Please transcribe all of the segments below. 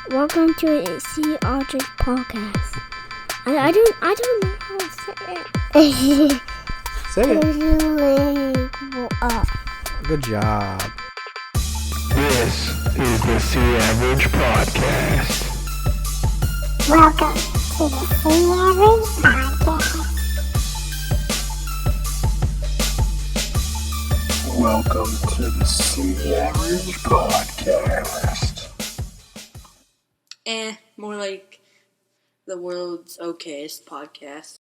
Welcome to the Sea Artist Podcast. I don't know how to say it. Say it. Up. Good job. This is the Sea Average Podcast. Welcome to the Sea Average Podcast. Welcome to the Sea Average Podcast. More like the world's okayest podcast.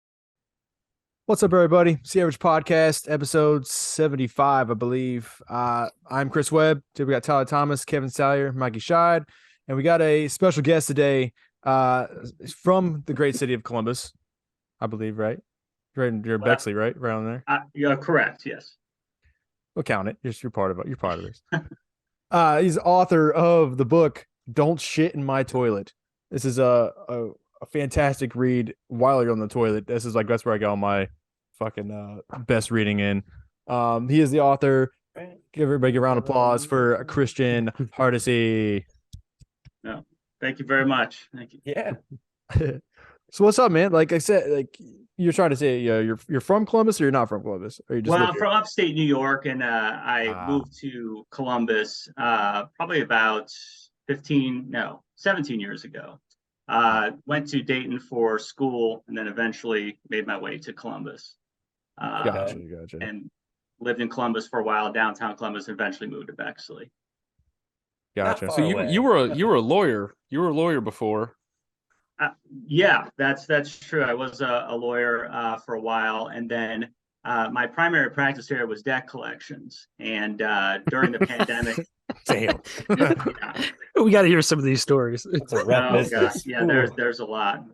What's up, everybody? Sea Average Podcast, episode 75, I believe. I'm Chris Webb. Today we got Tyler Thomas, Kevin Salyer, Mikey Scheid, and we got a special guest today from the great city of Columbus, I believe, right? You're Bexley, right? Right on there. Yeah, correct. Yes. We'll count it. You're part of it. You're part of this. He's author of the book "Don't Shit in My Toilet." This is a fantastic read while you're on the toilet. This is that's where I got all my fucking best reading in. He is the author. Give everybody a round of applause for Christian Hardesty. No, thank you very much. Thank you. Yeah. So what's up, man? Like I said, you're trying to say you're from Columbus or you're not from Columbus? Or you just I'm from upstate New York, and I moved to Columbus probably about 17 years ago. Went to Dayton for school, and then eventually made my way to Columbus. Gotcha. And lived in Columbus for a while, downtown Columbus, and eventually moved to Bexley. Gotcha. So you were a lawyer. You were a lawyer before. Yeah, that's true. I was a lawyer for a while, and then my primary practice area was debt collections. And during the pandemic, damn, yeah. We got to hear some of these stories. It's a rough business. Yeah, there's a lot.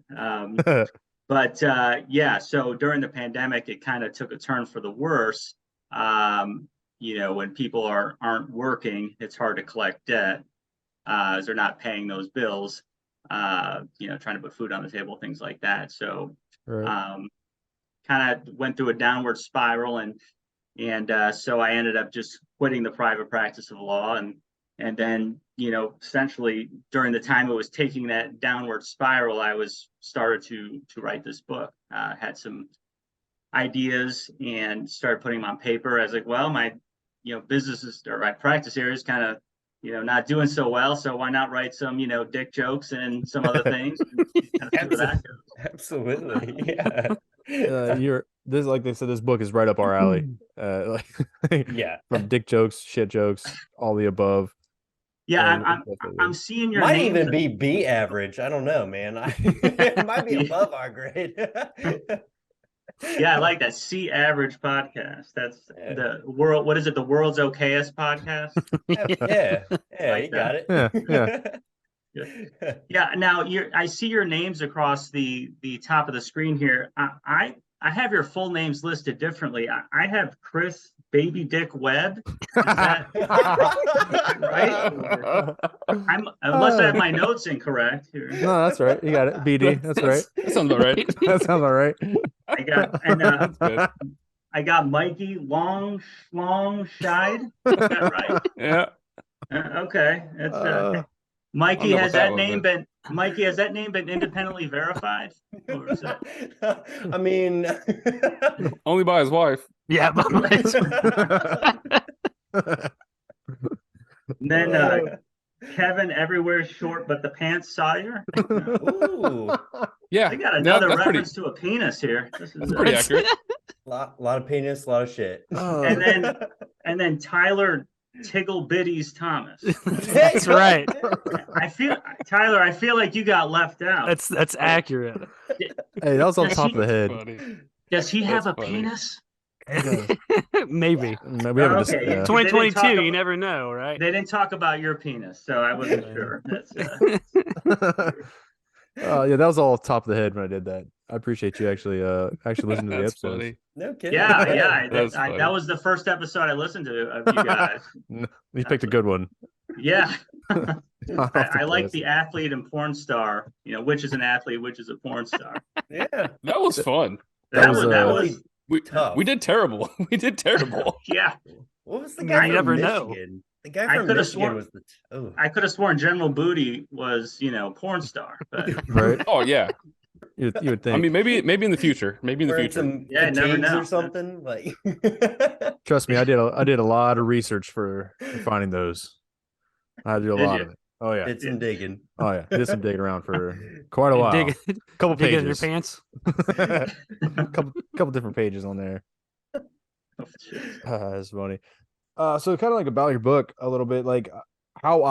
But so during the pandemic, it kind of took a turn for the worse. When people aren't working, it's hard to collect debt as they're not paying those bills. Trying to put food on the table, things like that. So, kind of went through a downward spiral, and so I ended up just quitting the private practice of law, and then essentially during the time it was taking that downward spiral, I started to write this book. Had some ideas and started putting them on paper. I was like, well, my businesses or my practice area is kind of not doing so well, so why not write some dick jokes and some other things? Absolutely, yeah. Like they said, this book is right up our alley. Yeah, from dick jokes, shit jokes, all the above. Yeah, I'm seeing your might name even be average. I don't know, man. It might be above our grade. Yeah, I like that. Sea Average Podcast. That's the world. What is it? The world's okayest podcast. Yeah, like you got it. Yeah. Now I see your names across the top of the screen here. I have your full names listed differently. I have Chris Baby Dick Webb. Is that right? Unless I have my notes incorrect here. No, that's right. You got it. BD. That's right. That sounds all right. That sounds all right. I got Mikey Long Scheid. Is that right? Yeah. Okay. That's Mikey. Has that name been independently verified? Or is that... I mean, only by his wife. Yeah. And then Kevin Everywhere Short But the Pants Sawyer. Ooh. Yeah. I got another reference to a penis here. This is pretty accurate. lot of penis, a lot of shit. And then Tyler Tiggle Biddies Thomas. That's right. Tyler, I feel like you got left out. That's accurate. Hey, that was on top of the head. Funny. Does he have a funny. penis? Maybe. No, we haven't Okay. 2022, you never know, right? They didn't talk about your penis, so I wasn't sure. That's, yeah, that was all top of the head when I did that. I appreciate you actually listening to the That's episode. funny. No kidding. yeah. funny. That was the first episode I listened to of you guys. You picked a good one. Yeah. I like the athlete and porn star. Which is an athlete, which is a porn star. Yeah. That was fun. That was We did terrible. We did terrible. Yeah. What was the I guy from never Michigan? The guy I from coulda Michigan sworn- was the. Oh, I could have sworn General Booty was, porn star, but Right? Oh yeah. You would think. I mean, maybe in the future. Maybe in the wearing future. some Yeah, never fatigues know. or something like. Trust me, I did a lot of research for finding those. I did a Did lot you? of it. Oh yeah. Did some digging. Oh yeah. Did some digging around for quite a You while. dig, Couple dig it in your pages. pants. couple different pages on there. Oh, shit. That's funny. So kind of like about your book a little bit, like how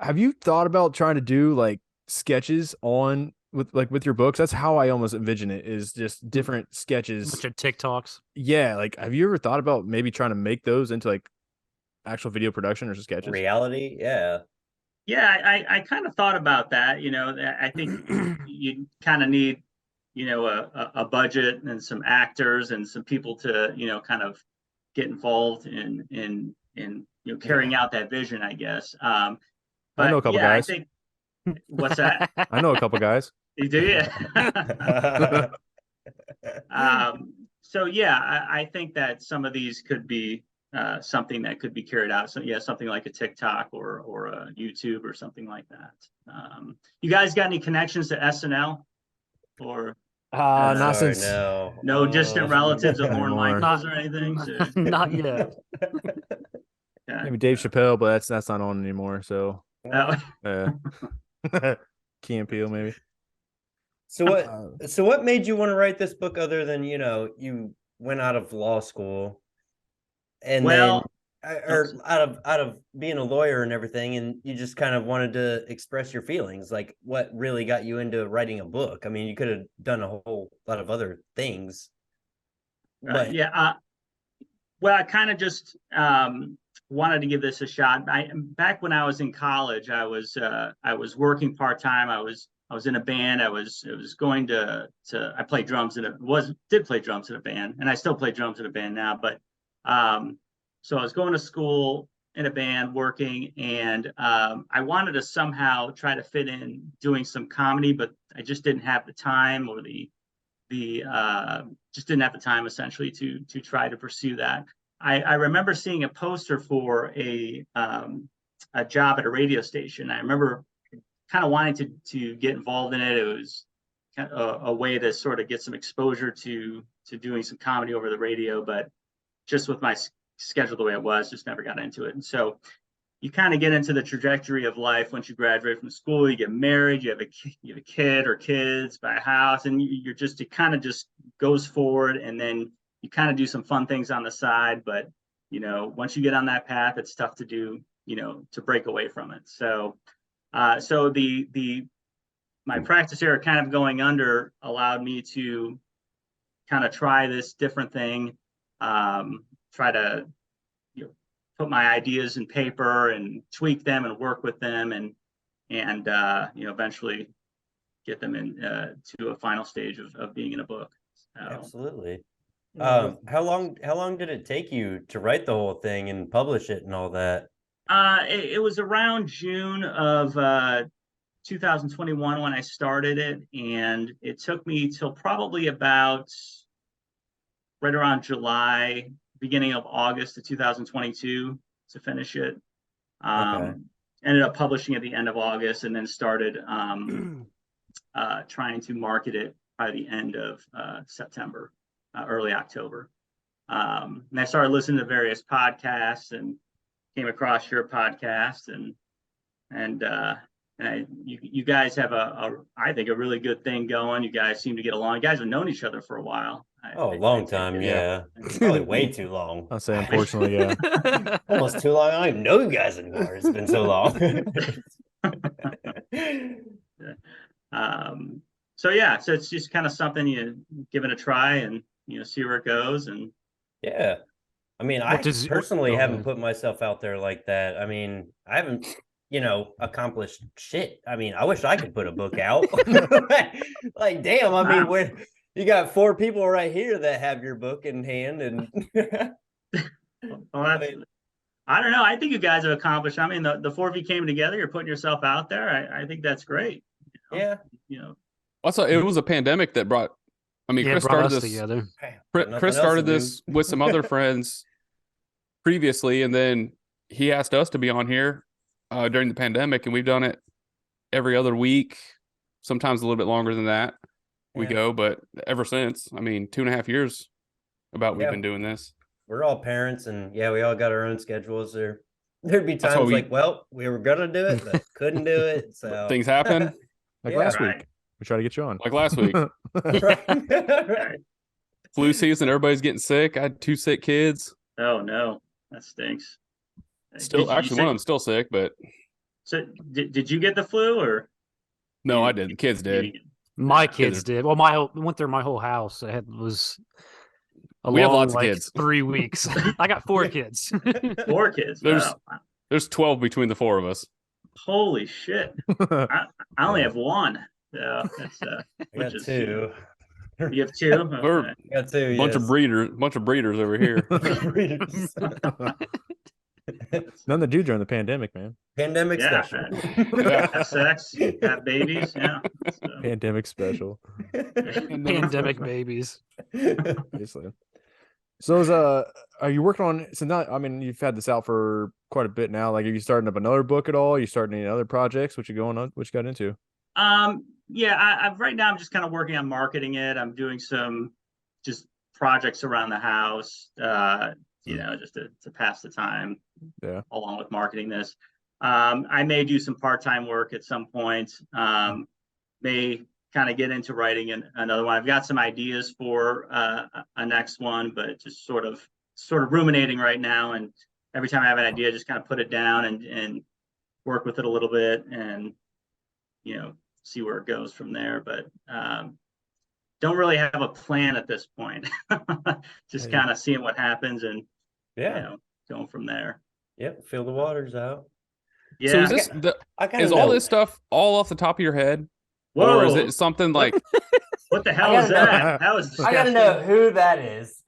have you thought about trying to do like sketches on with your books? That's how I almost envision it, is just different sketches. Bunch of TikToks. Yeah, like have you ever thought about maybe trying to make those into like actual video production or just sketches? Reality, yeah. Yeah, I kind of thought about that. I think you kind of need, a budget and some actors and some people to, kind of get involved in carrying out that vision, I guess. But I know a couple yeah, guys. I think what's that? I know a couple guys. You do, yeah. So yeah, I think that some of these could be something that could be carried out. So yeah, something like a TikTok or a YouTube or something like that. You guys got any connections to SNL or Not Sorry, since no distant relatives of Lorne Anymore. Michaels or anything? So, Not yet. yeah. maybe Dave Chappelle, but that's not on anymore. So Key and Peele maybe. So what made you want to write this book other than, you went out of law school and Well, then or out of being a lawyer and everything, and you just kind of wanted to express your feelings? Like, what really got you into writing a book? I mean, you could have done a whole lot of other things. But yeah. Well, I kind of just wanted to give this a shot. Back when I was in college, I was working part-time. I was in a band. I was going to I played drums did play drums in a band, and I still play drums in a band now. But so I was going to school in a band, working, and I wanted to somehow try to fit in doing some comedy, but I just didn't have the time or the just didn't have the time essentially to try to pursue that. I remember seeing a poster for a job at a radio station. I remember kind of wanting to get involved in it. It was kind of a way to sort of get some exposure to doing some comedy over the radio, but just with my schedule the way it was, just never got into it. And so you kind of get into the trajectory of life. Once you graduate from school, you get married, you have a kid or kids, buy a house, and it kind of just goes forward. And then you kind of do some fun things on the side. But, once you get on that path, it's tough to do, to break away from it. So, my practice area kind of going under allowed me to kind of try this different thing, try to, put my ideas in paper and tweak them and work with them and eventually get them in to a final stage of being in a book. So, absolutely. How long did it take you to write the whole thing and publish it and all that? it was around June of 2021 when I started it, and it took me till probably about right around July, beginning of August of 2022 to finish it. Okay. Ended up publishing at the end of August, and then started trying to market it by the end of September, early October. And I started listening to various podcasts and came across your podcast, and you guys have I think a really good thing going. You guys seem to get along. You guys have known each other for a while. A long time, yeah. Probably way too long. I'll say, unfortunately, yeah. Almost too long. I don't even know you guys anymore. It's been so long. So yeah, so it's just kind of something you give it a try and see where it goes. And yeah, I mean, I personally haven't put myself out there like that. I mean, I haven't accomplished shit. I mean, I wish I could put a book out. Like, damn, I mean, when you got 4 people right here that have your book in hand, and well, I don't know. I think you guys have accomplished. I mean, the 4 of you came together. You're putting yourself out there. I think that's great. Yeah. Also, it was a pandemic that brought. I mean, Chris brought started us this together. Chris started this with some other friends previously, and then he asked us to be on here during the pandemic, and we've done it every other week, sometimes a little bit longer than that. We go, but ever since, I mean, 2.5 years we've been doing this. We're all parents, and we all got our own schedules. There'd be times we were gonna do it, but couldn't do it. So things happen. Like last week, we tried to get you on. Like last week, flu season, everybody's getting sick. I had 2 sick kids. Oh no, that stinks. Still, actually, one of them's still sick, but. So did you get the flu or? No, I didn't. Kids did. My kids did. Well, went through my whole house. We have lots of kids. 3 weeks. I got 4 kids. 4 kids. There's 12 between the 4 of us. Holy shit! I only have 1. So that's I got 2. You have 2. Okay. I got 2. Bunch of breeders over here. None to do during the pandemic, man. Pandemic special. Have sex, have babies. Yeah. So. Pandemic special. Pandemic babies. Obviously. So are you working on? So now, I mean, you've had this out for quite a bit now. Like, are you starting up another book at all? Are you starting any other projects? What you going on? What you got into? Yeah, right now I'm just kind of working on marketing it. I'm doing some just projects around the house. Just to pass the time. Yeah. Along with marketing this, I may do some part-time work at some point. May kind of get into writing another one. I've got some ideas for a next one, but just sort of ruminating right now. And every time I have an idea, just kind of put it down and work with it a little bit, and see where it goes from there. But don't really have a plan at this point. Just kind of seeing what happens and going from there. Yep, feel the waters out. Yeah. So is all this stuff all off the top of your head? Whoa. Or is it something like what the hell is that? That was disgusting. I gotta know who that is.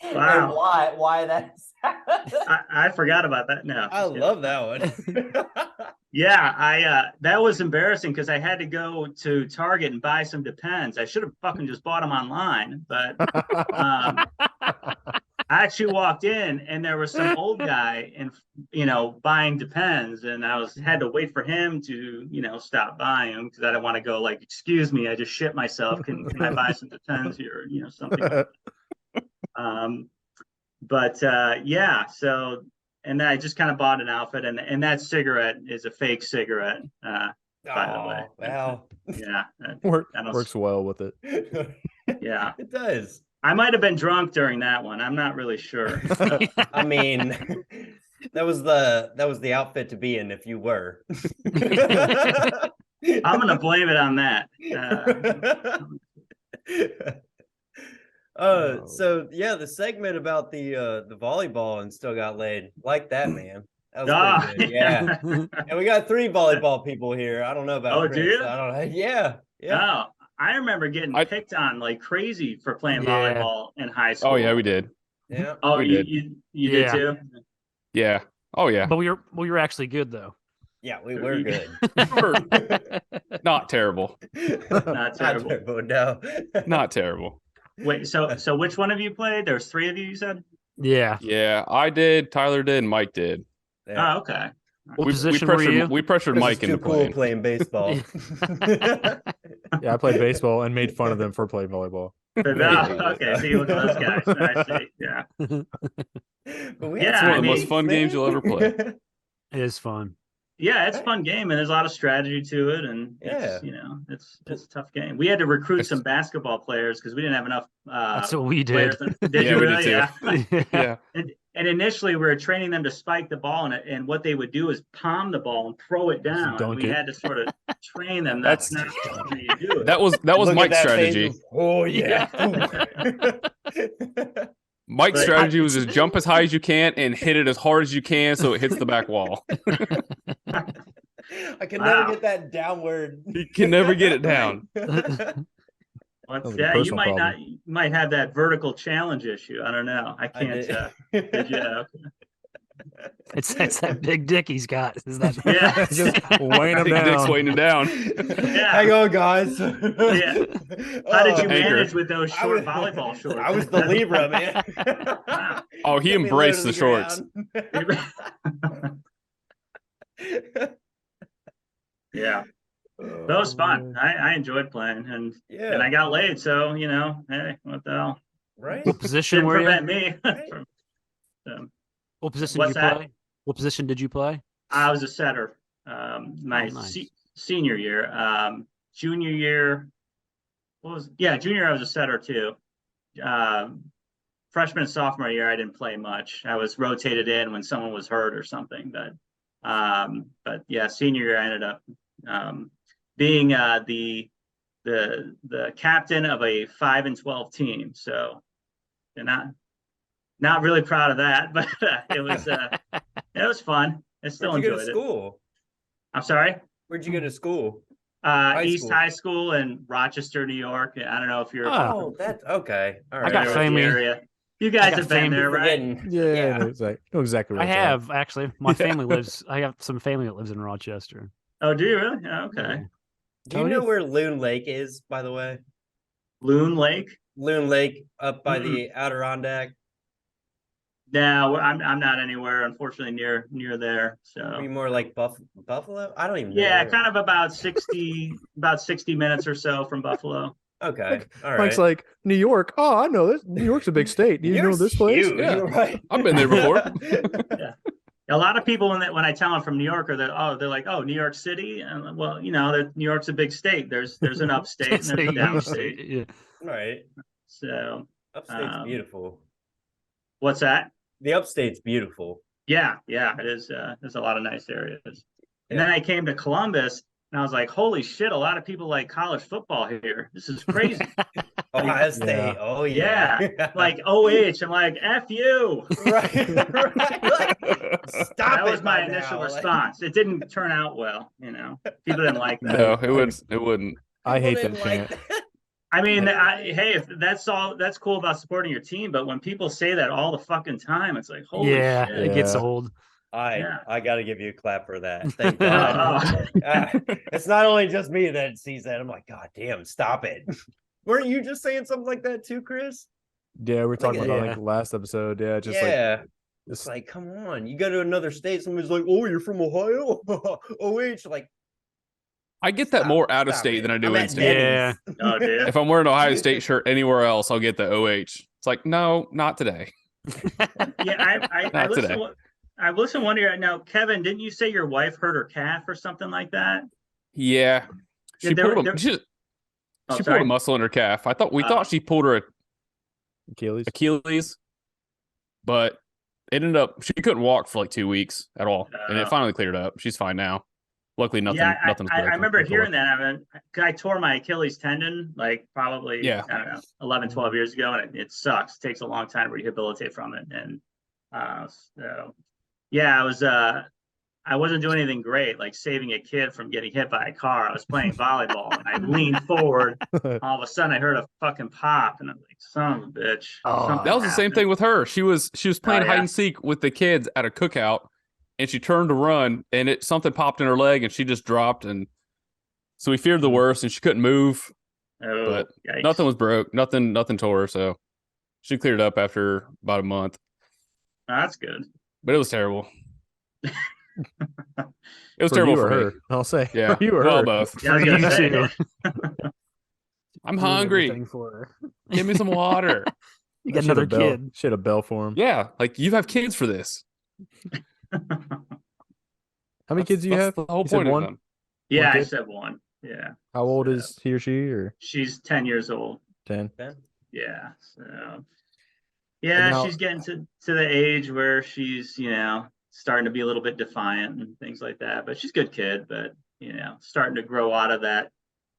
Wow. And why that's I forgot about that now. I love that one. Yeah, that was embarrassing because I had to go to Target and buy some Depends. I should have fucking just bought them online, but I actually walked in and there was some old guy and buying Depends, and had to wait for him to stop buying them because I didn't want to go like, excuse me, I just shit myself. Can I buy some Depends here? Something like that. But so. And then I just kind of bought an outfit, and that cigarette is a fake cigarette, by the way. Wow. Yeah. Works well with it. Yeah. It does. I might have been drunk during that one. I'm not really sure. I mean, that was the outfit to be in if you were. I'm going to blame it on that. So the segment about the volleyball and still got laid, like that, man. That was pretty good. Yeah. And we got 3 volleyball people here. I don't know about Chris. Do you? I don't know. Yeah. Oh, I remember getting picked on like crazy for playing volleyball in high school. Oh yeah, we did. Yeah. Oh, you did too? Yeah. Oh yeah. But we were actually good though. Yeah, we were good. Not terrible. Not terrible. No. Not terrible. Wait, so which one of you played? There's 3 of you said? Yeah. Yeah, I did, Tyler did, and Mike did. Yeah. Oh, okay. What position were you? We pressured Mike into playing baseball. Yeah, I played baseball and made fun of them for playing volleyball. Okay, so you look at those guys. I see. Yeah. But it's one of the most fun games you'll ever play. It is fun. Yeah, it's a fun game, and there's a lot of strategy to it, and it's a tough game. We had to recruit some basketball players because we didn't have enough. That's what we did. Did you really? Did too. Yeah. And initially, we were training them to spike the ball, and what they would do is palm the ball and throw it down. And we had to sort of train them. That's not how you do it. That was Mike's strategy. Oh yeah. Mike's strategy was to jump as high as you can and hit it as hard as you can so it hits the back wall. I can never get that downward. You can never get it down. You might have that vertical challenge issue. I don't know. I can't. It's that big dick he's got. Is that? Yeah. Just weighing him Big dick's down. weighing him down. Yeah. Hang on, guys. Yeah. How did you Anchor. manage with those I short was- volleyball shorts? I was the Libra, man. Wow. Oh, he Get me low embraced to the shorts. ground. Yeah. That was fun. I enjoyed playing, and Yeah. I got laid, so hey, what the hell? Right? What position Didn't were you? prevent me. Right. What position What's did you that? play? What position did you play? I was a setter. My nice. senior year, junior year. Junior year I was a setter too. Freshman and sophomore year I didn't play much. I was rotated in when someone was hurt or something, but yeah, senior year I ended up being the captain of a 5-12 team. So they're not really proud of that, but it was fun. I still Where'd you go enjoyed to it. school? I'm sorry. Where'd you go to school? East school. High School in Rochester, New York. I don't know if you're Oh, that's okay. All right. I got familiar with family. the area. You guys got have been family there, right? Forgetting. Yeah, I know exactly where I it's at. have actually. My Yeah. family lives. I have some family that lives in Rochester. Oh, do you really? Oh, okay. Yeah. Do you know where Loon Lake is, by the way? Loon Lake. Loon Lake up by the Adirondack. No, I'm not anywhere, unfortunately, near there. Are So you more like Buffalo? I don't even know. yeah, where- kind of about 60 minutes or so from Buffalo. Okay. All right. Mike's like, New York. Oh, I know this. New York's a big state. Do you know Yours this place? huge, Yeah. right? I've been there before. A lot of people when I tell them from New York, they're like, oh, New York City. And well, New York's a big state. There's an upstate and It's there's a a huge downstate. state, yeah. Right. So Upstate's beautiful. what's that? The upstate's beautiful. Yeah, it is. There's a lot of nice areas. And Yeah. then I came to Columbus and I was like, holy shit, a lot of people like college football here. This is crazy. Ohio State. Oh yeah. Like OH. I'm like, F you. right. Like, stop That it was my by initial now. response. It didn't turn out well, People didn't like that. No, it wouldn't. I hate People that didn't chant. that. I mean, hey, if that's cool about supporting your team, but when people say that all the fucking time, it's like, holy Yeah, shit. it gets Yeah. old. Yeah. I got to give you a clap for that. Thank God. Oh. It's not only just me that sees that. I'm like, God damn, stop it. Weren't you just saying something like that too, Chris? Yeah, we were talking about Yeah. like last episode. Yeah, just yeah. like It's like, come on. You go to another state, somebody's like, oh, you're from Ohio? OH. Like, I get that stop- more out of stop state it. than I do I'm in at state. Yeah. Denny's. Oh, dude. If I'm wearing an Ohio State shirt anywhere else, I'll get the OH. It's like, no, not today. Yeah, I Not listen. today. I listen one year now. Kevin, didn't you say your wife hurt her calf or something like that? Yeah. Yeah, She there- pulled there- a, she Oh, pulled sorry. a muscle in her calf. We Oh. thought she pulled her Achilles. Achilles, but it ended up she couldn't walk for like 2 weeks at all, and it Oh. finally cleared up. She's fine now. Luckily, nothing. Yeah, Nothing's I broken remember or tore. hearing that. I tore my Achilles tendon like probably Yeah. I don't know 11, 12 years ago, and it sucks. It takes a long time to rehabilitate from it, and so yeah, I wasn't doing anything great, like saving a kid from getting hit by a car. I was playing volleyball, and I leaned forward. All of a sudden, I heard a fucking pop, and I'm like, "Son of a bitch!" Oh, Something That was the same happened. thing with her. She was playing Oh, hide yeah. and seek with the kids at a cookout, and she turned to run, and something popped in her leg, and she just dropped. And so we feared the worst, and she couldn't move. Oh, But yikes. Nothing was broke. Nothing tore her. So she cleared up after about a month. Oh, that's good. But it was terrible. It was For terrible you or for me. her. I'll say. Yeah, For you or well, her. both. Yeah, I was gonna You say. too. I'm Doing hungry. everything for her. Give me some water. You got She had a another bell- kid. She had a bell for him. Yeah, like you have kids for this. How many kids do you have? The whole You said point one? of them. Yeah, I kid? said one. Yeah, How old is he or she or she's 10 years old. 10? Yeah, so yeah, now- she's getting to the age where she's starting to be a little bit defiant and things like that. But she's a good kid. But starting to grow out of that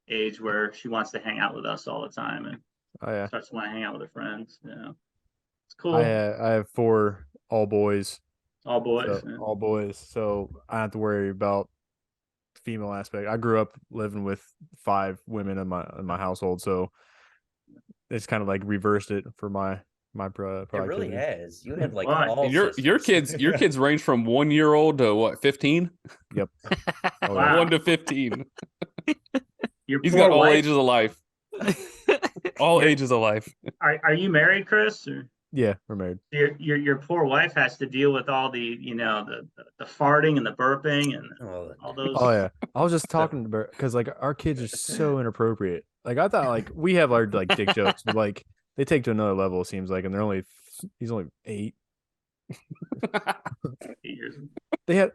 age where she wants to hang out with us all the time and Oh yeah. starts to want to hang out with her friends. It's cool. I have 4 all boys. All boys. So, all boys. So I don't have to worry about the female aspect. I grew up living with 5 women in my household, so it's kind of like reversed it for my My It productivity. really has. You had like Why? all Your systems. kids range from 1 year old to what 15? Yep. Oh, Wow. 1 to 15. Your He's poor got all wife. ages of life. All ages of life. Are you married, Chris? Or Yeah, we're married. your poor wife has to deal with all the the farting and the burping and Oh, all those. Oh yeah, I was just talking to her because like our kids are so inappropriate. Like I thought, like we have our like dick jokes, but like they take to another level. It seems like, and he's only 8. 8 years. What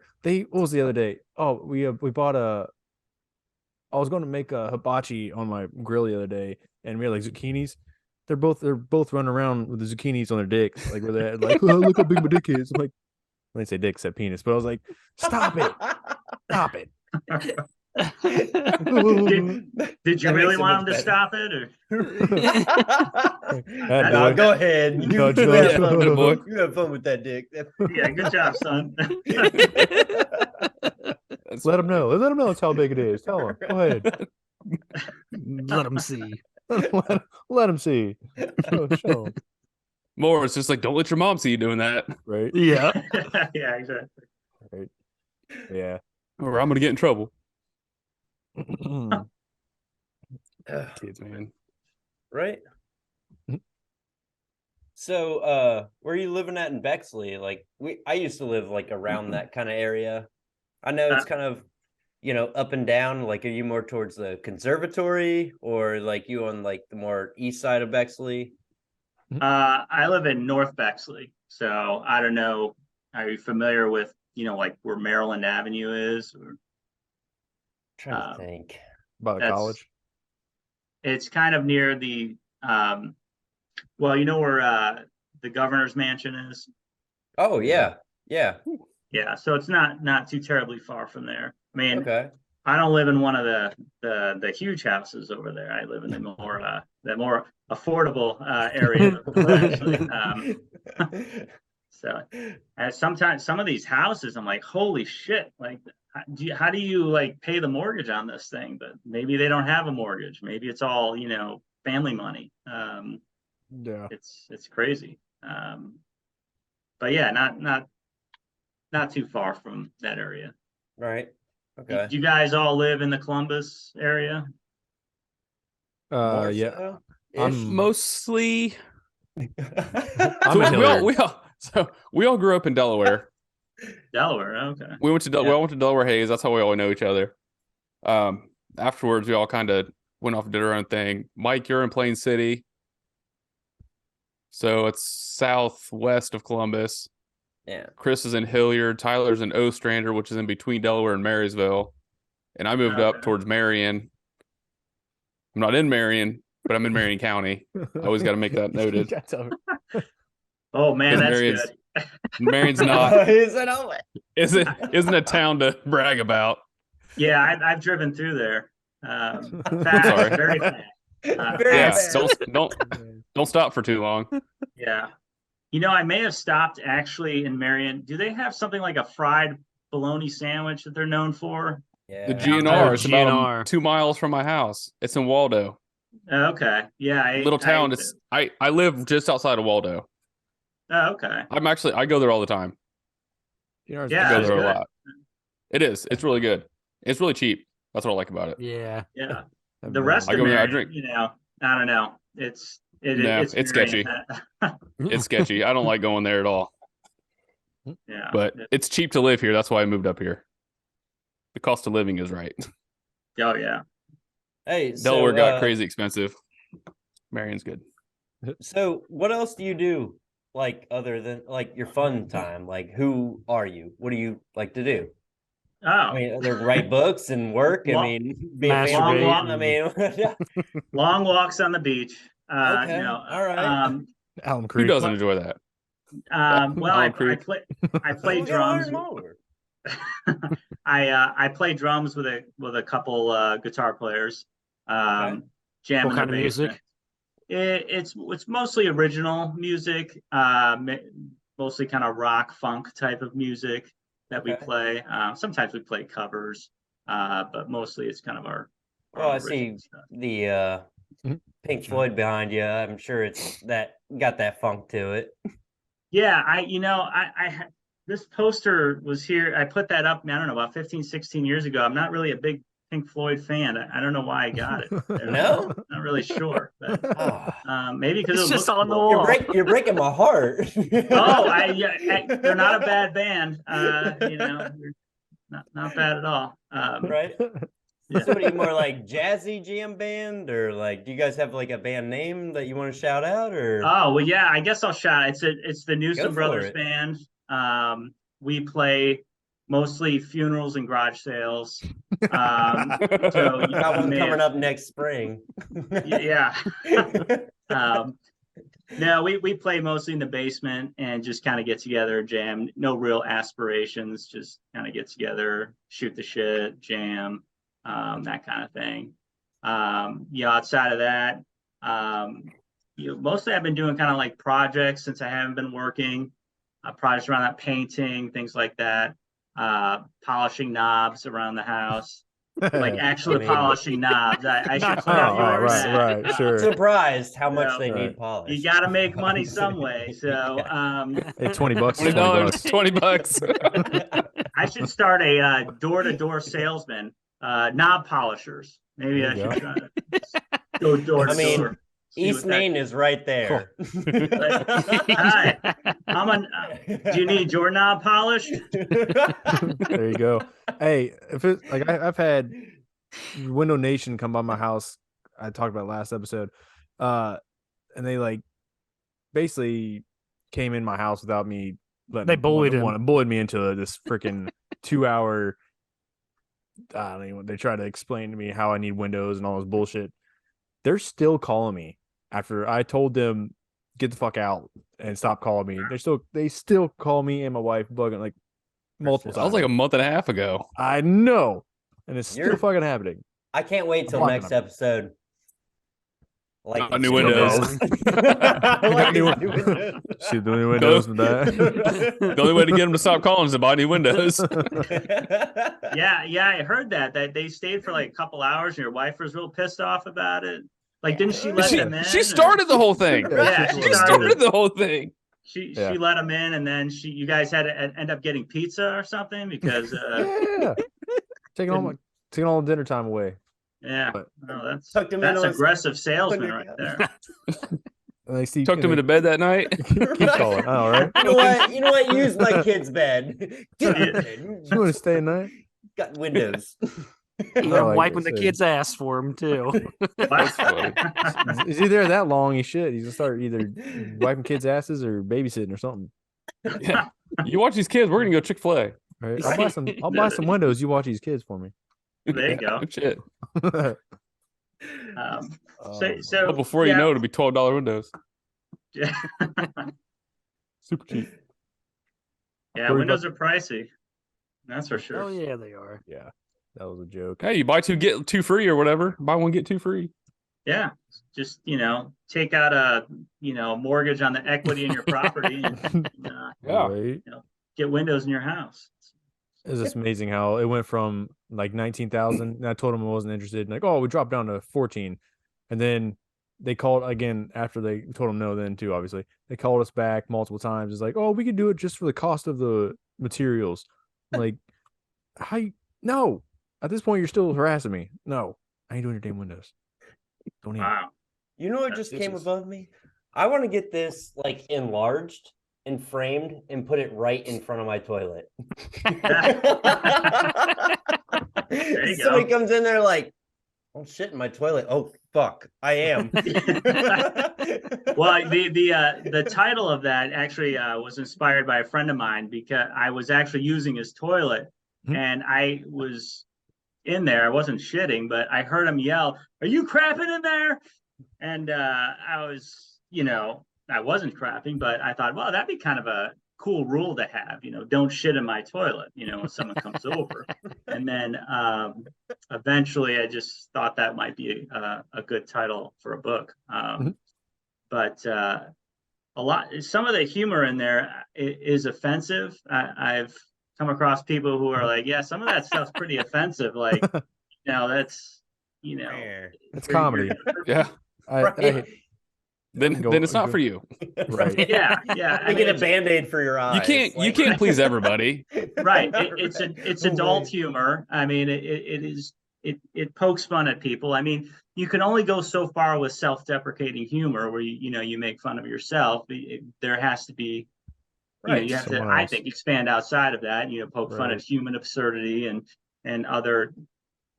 was the other day? Oh, we bought I was going to make a hibachi on my grill the other day, and we had like zucchinis. They're both running around with the zucchinis on their dicks, like where they're like, oh, look how big my dick is. I'm like, when they say dick, said penis, but I was like, stop it, stop it. Did you That really makes it want much him to better. stop it? Or? No, go ahead. You Nudge, have nudge. fun, Good boy. you have fun with that dick. Yeah, good job, son. Let him know. Let him know how big it is. Tell him. Go ahead. Let them see. Let him see. Show him. More, it's just like, don't let your mom see you doing that, Right. Yeah. Yeah, exactly. Right. Yeah. or I'm gonna get in trouble. Kids, man. Right. Mhm. So, where are you living at in Bexley? Like, I used to live like around that kind of area. I know it's kind of, up and down. Like, are you more towards the conservatory, or like you on like the more east side of Bexley? I live in North Bexley, so I don't know. Are you familiar with like where Maryland Avenue is? Or, Trying to think. About a That's- college. it's kind of near the well, you know where the governor's mansion is? Oh yeah, yeah. Yeah, so it's not too terribly far from there. I mean, Okay. I don't live in one of the huge houses over there. I live in the more affordable area of Bexley. So sometimes some of these houses, I'm like, holy shit! Like, how do you like pay the mortgage on this thing? But maybe they don't have a mortgage. Maybe it's all family money. Yeah. It's crazy. But yeah, not too far from that area. Right. Do Okay. you guys all live in the Columbus area? More Yeah. so? I'm- Mostly. I'm So in Hilliard. we all grew up in Delaware. Delaware, okay. We went to Delaware Hayes. That's how we all know each other. Afterwards, we all kind of went off and did our own thing. Mike, you're in Plain City, so it's southwest of Columbus. Yeah. Chris is in Hilliard. Tyler's in Ostrander, which is in between Delaware and Marysville. And I moved up Okay. towards Marion. I'm not in Marion, but I'm in Marion County. I always got to make that noted. Oh man, that's Marion's- good. Marion's not Is isn't a town to brag about. Yeah, I've driven through there. Fast, sorry. very fast. Very Yeah, fast. don't stop for too long. Yeah. I may have stopped actually in Marion. Do they have something like a fried bologna sandwich that they're known for? Yeah. The GNR is about GNR. 2 miles from my house. It's in Waldo, Okay. Yeah. little town. I live just outside of Waldo. Oh, okay. I go there all the time. Yeah, I go that's there a good. lot. It is. It's really good. It's really cheap. That's what I like about it. Yeah. Yeah. The rest I of go there, I Marion, drink. I don't know. It's it's sketchy. It's sketchy. I don't like going there at all. Yeah. But it's cheap to live here. That's why I moved up here. The cost of living is right. Oh yeah. Hey, Delaware got crazy expensive. Marion's good. So what else do you do, like, other than like your fun time? Like, who are you? What do you like to do? Oh. I mean, there write books and work. I Long- mean, be a masturbate family. I mean, Long walks on the beach. Okay, No. all right. Alum Who Creek. doesn't enjoy that? Well, I Creek. play We'll get drums. Iron Mower. I play drums with a couple guitar players. Okay. Jam What in kind the of music? basement. It's mostly original music, mostly kind of rock funk type of music that we Okay. play. Sometimes we play covers, but mostly it's kind of our Well, I original see stuff. Pink Floyd behind you. I'm sure it's that got that funk to it. Yeah, I this poster was here. I put that up, I don't know, about 15, 16 years ago. I'm not really a big Pink Floyd fan. I don't know why I got it. No? Not really sure, but maybe because It's it just looks on the cool. wall. You're breaking my heart. They're not a bad band. Not bad at all. Right? Yeah. So what are you, more like jazzy jam band, or like do you guys have like a band name that you want to shout out, or? Oh well, yeah, I guess I'll shout. It's the Newsom Go for Brothers it. Band. We play mostly funerals and garage sales. So Got one coming up next spring. Yeah. No, we play mostly in the basement and just kind of get together, jam. No real aspirations, just kind of get together, shoot the shit, jam, that kind of thing. Outside of that, mostly I've been doing kind of like projects since I haven't been working. Projects around that, painting, things like that. Polishing knobs around the house. Like actually polishing knobs. I should put out right, sure. Surprised how much they need polished. You got to make money some way. So, hey, $20, $20. I should start a door-to-door salesman, knob polishers. Maybe I should try to go door to door. East Main is right there. Hi, do you need your knob polished? There you go. Hey, if it like I've had Window Nation come by my house. I talked about last episode, and they like basically came in my house without me. They bullied me into this freaking 2-hour. I don't even. They try to explain to me how I need windows and all this bullshit. They're still calling me after I told them get the fuck out and stop calling me. They still call me and my wife bugging like multiple times. That was like a month and a half ago. I know, and it's still fucking happening. I can't wait till next episode. Like new windows. Shoot the new windows with that. The only way to get them to stop calling is to buy new windows. Yeah, I heard that they stayed for like a couple hours and your wife was real pissed off about it. Like, didn't she let them in? She started the whole thing. Yeah, she started the whole thing. She let them in, and then you guys had to end up getting pizza or something because taking all the dinner time away. Yeah, that's aggressive salesman right there. And they tucked him into bed that night. Keep calling. All right. You know what? Use my kid's bed. You want to stay at night? Got windows. I'm wiping the kid's ass for him too. That's funny. Is he there that long? He should. He's gonna start either wiping kids' asses or babysitting or something. Yeah. You watch these kids. We're gonna go Chick-fil-A. Right. I'll buy some windows. You watch these kids for me. There you go. Shit. So before you know, it'll be $12 windows. Yeah. Super cheap. Yeah, windows are pricey. That's for sure. Oh yeah, they are. Yeah, that was a joke. Hey, you buy two get two free or whatever. Buy one get two free. Yeah, just take out a mortgage on the equity in your property and get windows in your house. It's just amazing how it went from like 19,000. And I told them I wasn't interested. Like, we dropped down to 14, and then they called again after they told them no. Then too, obviously, they called us back multiple times. It's like, we could do it just for the cost of the materials. I'm like, no. At this point, you're still harassing me. No, I ain't doing your damn windows. Don't even. Wow. You know what just came above me? I want to get this like enlarged and framed and put it right in front of my toilet. Somebody comes in there like, shit in my toilet. Oh fuck, I am. Well, the title of that actually was inspired by a friend of mine because I was actually using his toilet and I was in there. I wasn't shitting, but I heard him yell, "Are you crapping in there?" And I was, I wasn't crapping, but I thought, well, that'd be kind of a cool rule to have, don't shit in my toilet, when someone comes over. And then eventually I just thought that might be a good title for a book. But some of the humor in there is offensive. I've come across people who are like, yeah, some of that stuff's pretty offensive. Like, that's, it's comedy. Yeah. then it's not for you. Right. Yeah. I get a Band-Aid for your eyes. You can't please everybody. Right. It's adult humor. I mean, it pokes fun at people. I mean, you can only go so far with self-deprecating humor where you make fun of yourself. There has to be, you have to, I think, expand outside of that. Poke fun at human absurdity and other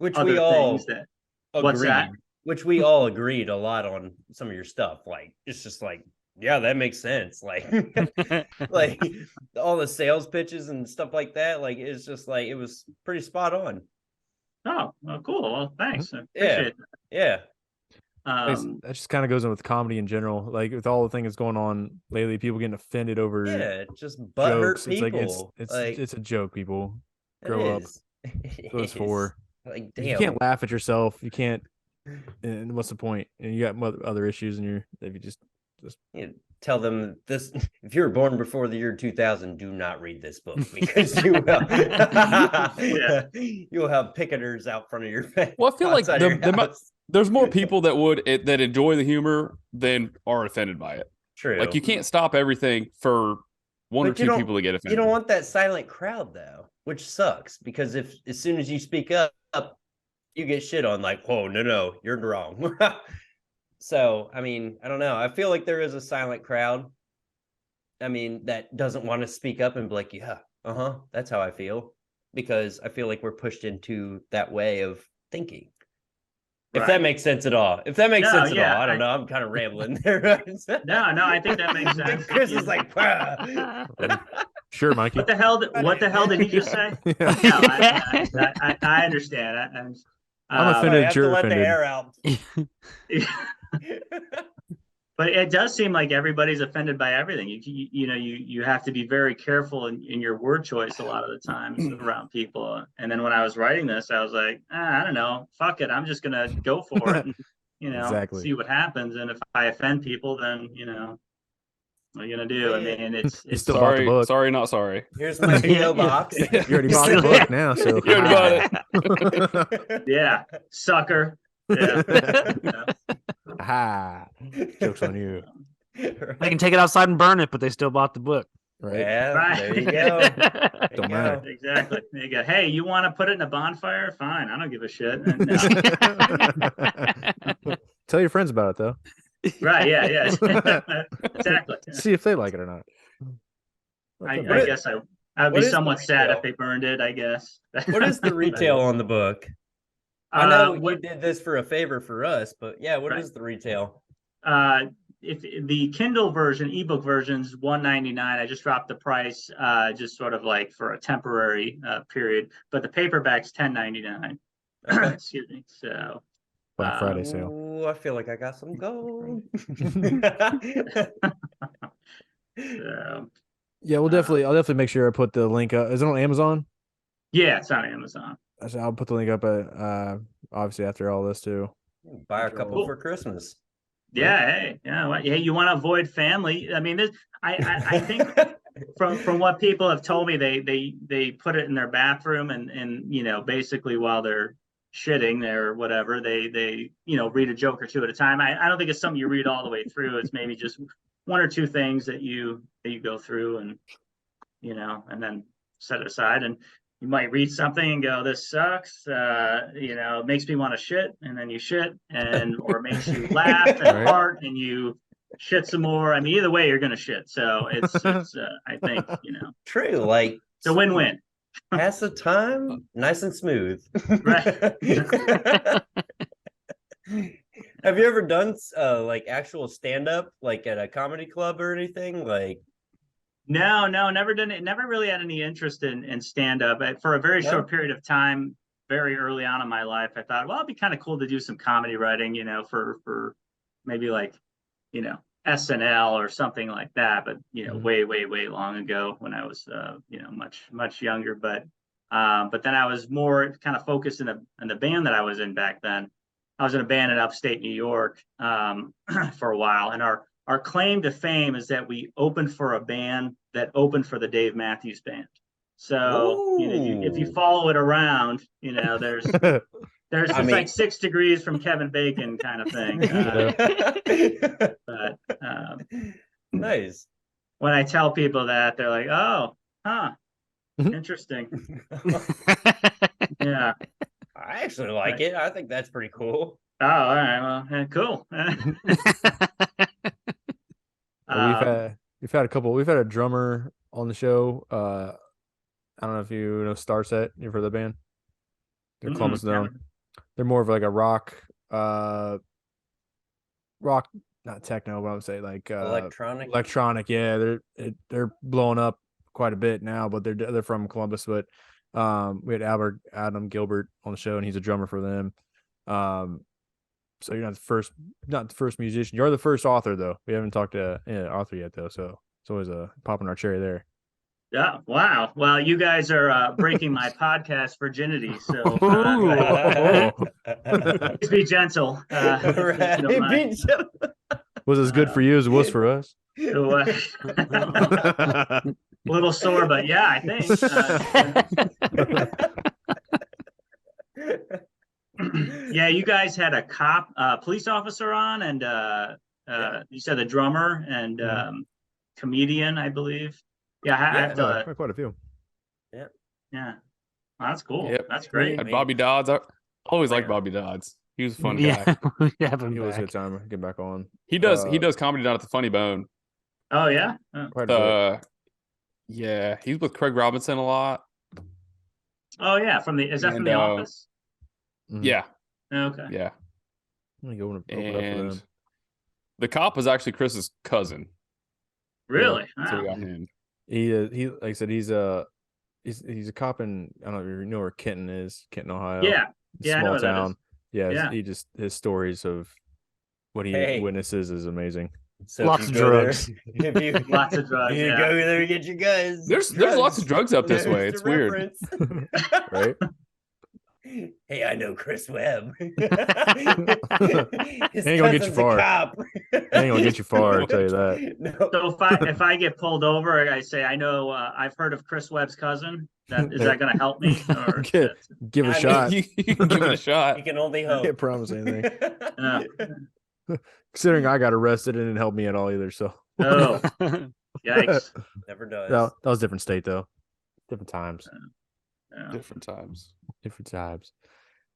things that. What's that? Which we all agreed a lot on some of your stuff. Like, it's just like, yeah, that makes sense. Like, like all the sales pitches and stuff like that. Like, it's just like, it was pretty spot on. Oh, well, cool. Well, thanks. I appreciate that. Yeah. That just kind of goes in with comedy in general. Like with all the things going on lately, people getting offended over just butthurt people. It's it's a joke. People grow up. Goes for. Like, damn. You can't laugh at yourself. You can't. And what's the point? And you got other issues, and if you just tell them this: if you were born before the year 2000, do not read this book because you will. You will have picketers out front of your face. Well, I feel like there's more people that enjoy the humor than are offended by it. True. Like you can't stop everything for one or two people to get offended. You don't want that silent crowd though, which sucks because as soon as you speak up, you get shit on. Like, oh no, you're wrong. So, I mean, I don't know. I feel like there is a silent crowd. I mean, that doesn't want to speak up and be like, yeah, that's how I feel. Because I feel like we're pushed into that way of thinking. Right. If that makes sense at all. If that makes sense at all. I don't know. I'm kind of rambling there. No, I think that makes sense. Chris is like, sure, Mikey. What the hell did he just say? Yeah. No, I understand. I'm offended. I have to let the air out. But it does seem like everybody's offended by everything. You have to be very careful in your word choice a lot of the times around people. And then when I was writing this, I was like, I don't know, fuck it, I'm just gonna go for it. And, see what happens. And if I offend people, then what are you gonna do? I mean, it's still bought the book. Sorry, not sorry. Here's my PO box. You already bought the book now, so you already bought it. Yeah, sucker. Yeah. Ha! Joke's on you. They can take it outside and burn it, but they still bought the book. Right. Yeah, right. There you go. Don't matter. Exactly. There you go. Hey, you want to put it in a bonfire? Fine. I don't give a shit. Tell your friends about it, though. Right. Yeah. Exactly. See if they like it or not. I guess I would be somewhat sad if they burned it, I guess. What is the retail on the book? I know you did this for a favor for us, but yeah, what is the retail? If the Kindle version, ebook version is $1.99. I just dropped the price, just sort of like for a temporary period. But the paperback's $10.99. Okay. Excuse me. So Black Friday sale. Ooh, I feel like I got some gold. So, yeah, I'll definitely make sure I put the link up. Is it on Amazon? Yeah, it's on Amazon. I'll put the link up obviously after all this too. Buy a couple for Christmas. Yeah, hey, you want to avoid family. I mean, I think from what people have told me, they put it in their bathroom and basically while they're shitting or whatever, they read a joke or two at a time. I don't think it's something you read all the way through. It's maybe just one or two things that you go through and and then set it aside. And you might read something and go, this sucks, it makes me want to shit, and then you shit, or makes you laugh and fart and you shit some more. I mean, either way, you're gonna shit. So it's I think, true. Like it's a win-win. Pass the time, nice and smooth. Right. Have you ever done like actual stand-up, like at a comedy club or anything? Like, no, never done it. Never really had any interest in stand-up. For a very short period of time, very early on in my life, I thought, well, it'd be kind of cool to do some comedy writing, for maybe like, SNL or something like that. But way long ago when I was much younger. But then I was more kind of focused in the band that I was in back then. I was in a band in upstate New York for a while, and our claim to fame is that we opened for a band that opened for the Dave Matthews Band. So if you follow it around, there's It's mean- like 6 degrees from Kevin Bacon kind of thing. But nice. when I tell people that, they're like, "Oh, huh, interesting." Yeah. I actually like it. I think that's pretty cool. Oh, all right. Well, cool. We've had a couple. We've had a drummer on the show. I don't know if you know Starset. You've heard of the band? They're Columbus known. They're more of like a rock, not techno, but I would say like electronic. Yeah, they're blowing up quite a bit now, but they're from Columbus. But we had Adam Gilbert on the show, and he's a drummer for them. So you're not the first musician. You're the first author, though. We haven't talked to author yet, though. So it's always popping our cherry there. Yeah. Wow. Well, you guys are breaking my podcast virginity. So please be gentle. Was as good for you as it was for us. A little sore, but yeah, I think. Yeah, you guys had a police officer on, and you said a drummer and comedian, I believe. Yeah, I have to. Quite a few. Yeah. Well, that's cool. Yep. That's great. And Bobby Dodds. I always liked Bobby Dodds. He was a fun guy. He was a good time. Get back on. He does comedy down at the Funny Bone. Oh yeah. Yeah, he's with Craig Robinson a lot. Oh yeah, from The Office? Yeah. Okay. Yeah. I'm gonna go open up for And them. the cop was actually Chris's cousin. Really? So Wow. we got him. He like I said, he's a cop in, I don't know if you know where Kenton is, Kenton, Ohio. Yeah. Yeah, I know Small where that town. is. Yeah, Yeah. he just his stories of what he witnesses is amazing. So Lots of drugs. Lots of drugs. You Yeah. go there and get your guys. There's lots of drugs up this way. It's weird. Right? Hey, I know Chris Webb. His Ain't gonna get you cousin's a far. cop. Ain't gonna get you far, I'll tell you that. No. So if I get pulled over, I say, I know, I've heard of Chris Webb's cousin. Is that going to help me? Or Give it a shot. You can give it a shot. You can only I hope. can't promise anything. Yeah. Considering I got arrested, it didn't help me at all either. So Oh, yikes. Never does. that was a different state though. Different times. Yeah. Different times. Different times.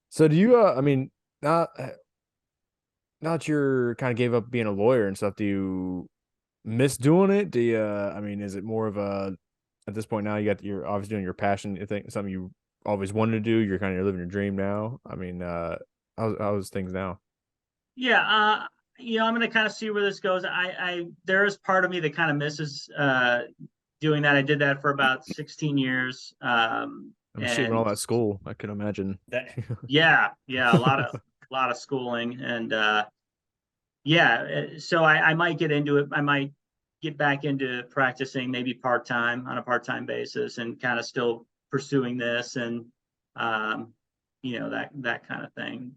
So do you I mean, now that you're kind of gave up being a lawyer and stuff, do you miss doing it? Do you I mean, is it more of a at this point now you're obviously doing your passion, you think something you always wanted to do, you're living your dream now? I mean, how's things now? Yeah. I'm going to kind of see where this goes. There is part of me that kind of misses doing that. I did that for about 16 years. I'm shit with all that school. I can imagine. Yeah, a lot of schooling, and so I might get into it. I might get back into practicing, maybe on a part-time basis, and kind of still pursuing this, and that kind of thing.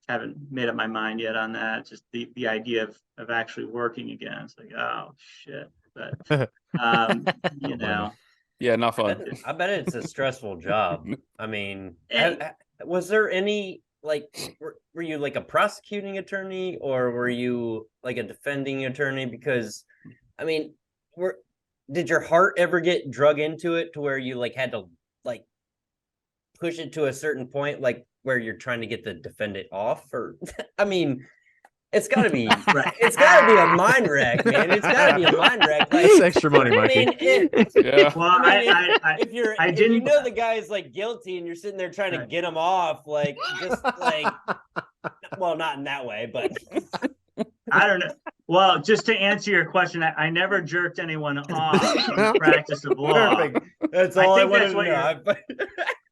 Haven't made up my mind yet on that. Just the idea of actually working again. It's like, oh shit, but Yeah, not fun. I bet it's a stressful job. I mean, was there any were you like a prosecuting attorney, or were you like a defending attorney? Because I mean, did your heart ever get drug into it to where you had to push it to a certain point, where you're trying to get the defendant off? Or I mean, it's gotta be right. It's gotta be a mind wreck, man. It's gotta be a mind wreck. It's extra money, Mikey. I mean, Yeah. Well, if you know the guy's guilty and you're sitting there trying to get him off, well, not in that way, but I don't know. Well, just to answer your question, I never jerked anyone off in the practice of law. Perfect. That's all I wanted to know.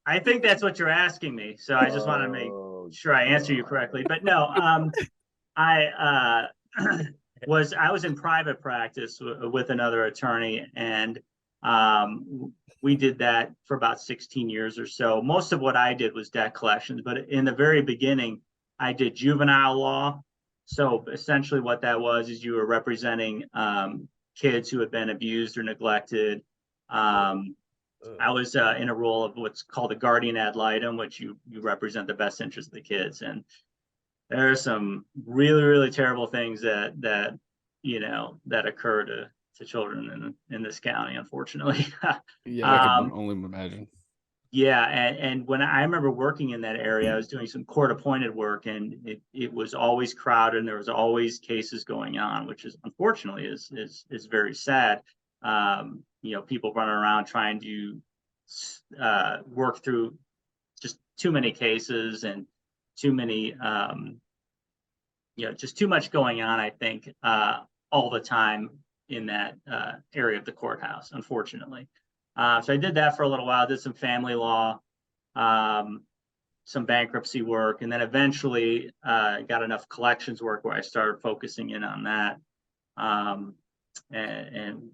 I think that's what you're asking me. So I just want to make sure I answer you correctly. But no, I was in private practice with another attorney, and we did that for about 16 years or so. Most of what I did was debt collections, but in the very beginning, I did juvenile law. So essentially what that was is you were representing kids who had been abused or neglected. I was in a role of what's called a guardian ad litem, which you represent the best interest of the kids. And there are some really, really terrible things that occur to children in this county, unfortunately. Yeah, I can only imagine. Yeah, and when I remember working in that area, I was doing some court appointed work, and it was always crowded, and there was always cases going on, which is unfortunately is very sad. People running around trying to work through just too many cases and too many, just too much going on, I think, all the time in that area of the courthouse, unfortunately. So I did that for a little while, did some family law, some bankruptcy work, and then eventually got enough collections work where I started focusing in on that, and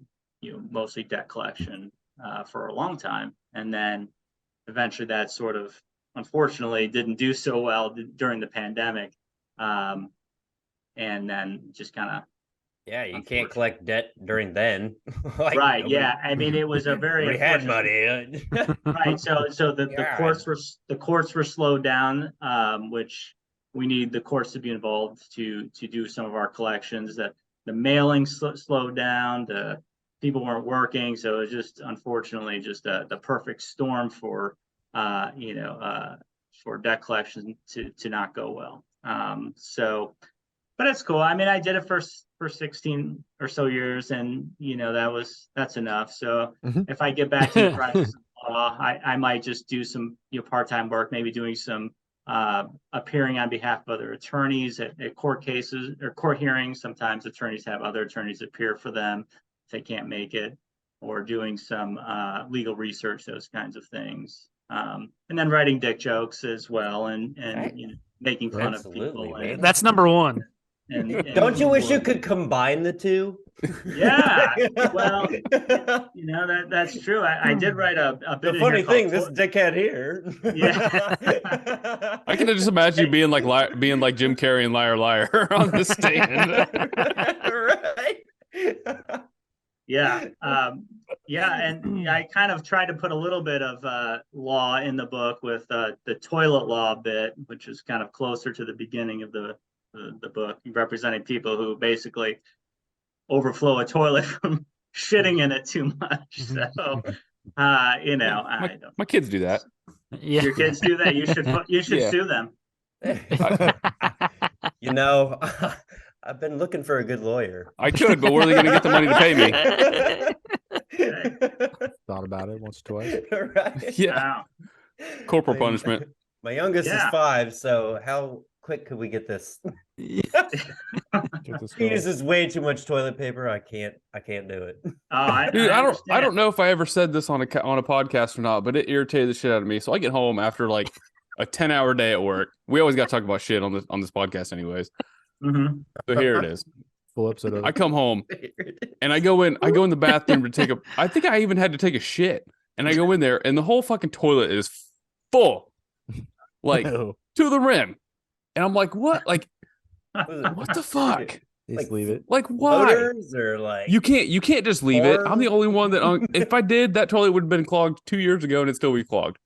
mostly debt collection for a long time. And then eventually that sort of, unfortunately, didn't do so well during the pandemic. And then just kind of, yeah, you can't collect debt during then. Right. Yeah. I mean, it was a very, we had money. Right. So the courts were slowed down, which we need the courts to be involved to do some of our collections. That the mailing slowed down, the people weren't working. So it was just, unfortunately, just the perfect storm for debt collection to not go well. But it's cool. I mean, I did it for 16 or so years, and that's enough. So if I get back to the practice of law, I might just do some part-time work, maybe doing some appearing on behalf of other attorneys at court cases or court hearings. Sometimes attorneys have other attorneys appear for them if they can't make it, or doing some legal research, those kinds of things. And then writing dick jokes as well, and making fun of people. That's number one. And don't you wish you could combine the two? Yeah, well, that's true. I did write a bit. The funny thing, this dickhead here. Yeah, I can just imagine you being like Jim Carrey and Liar Liar on the stand. Right. Yeah, and I kind of tried to put a little bit of law in the book with the toilet law bit, which is kind of closer to the beginning of the book, representing people who basically overflow a toilet from shitting in it too much. So, I don't. My kids do that. Yeah. Your kids do that. You should sue them. I've been looking for a good lawyer. I could, but where are they going to get the money to pay me? Thought about it once or twice. Right. Yeah. Wow. Corporal punishment. My youngest is 5, so how quick could we get this? He uses way too much toilet paper. I can't do it. Dude, I don't know if I ever said this on a podcast or not, but it irritated the shit out of me. So I get home after like a 10-hour day at work. We always got to talk about shit on this podcast, anyways. Mm-hmm. So here it is. Full episode of it. I come home and I go in the bathroom to take I think I even had to take a shit, and I go in there and the whole fucking toilet is full, like to the rim. And I'm like, what? Like, what the fuck? Just leave it. Like, why? Or like you can't just leave it. I'm the only one that if I did, that toilet would have been clogged 2 years ago and it'd still be clogged.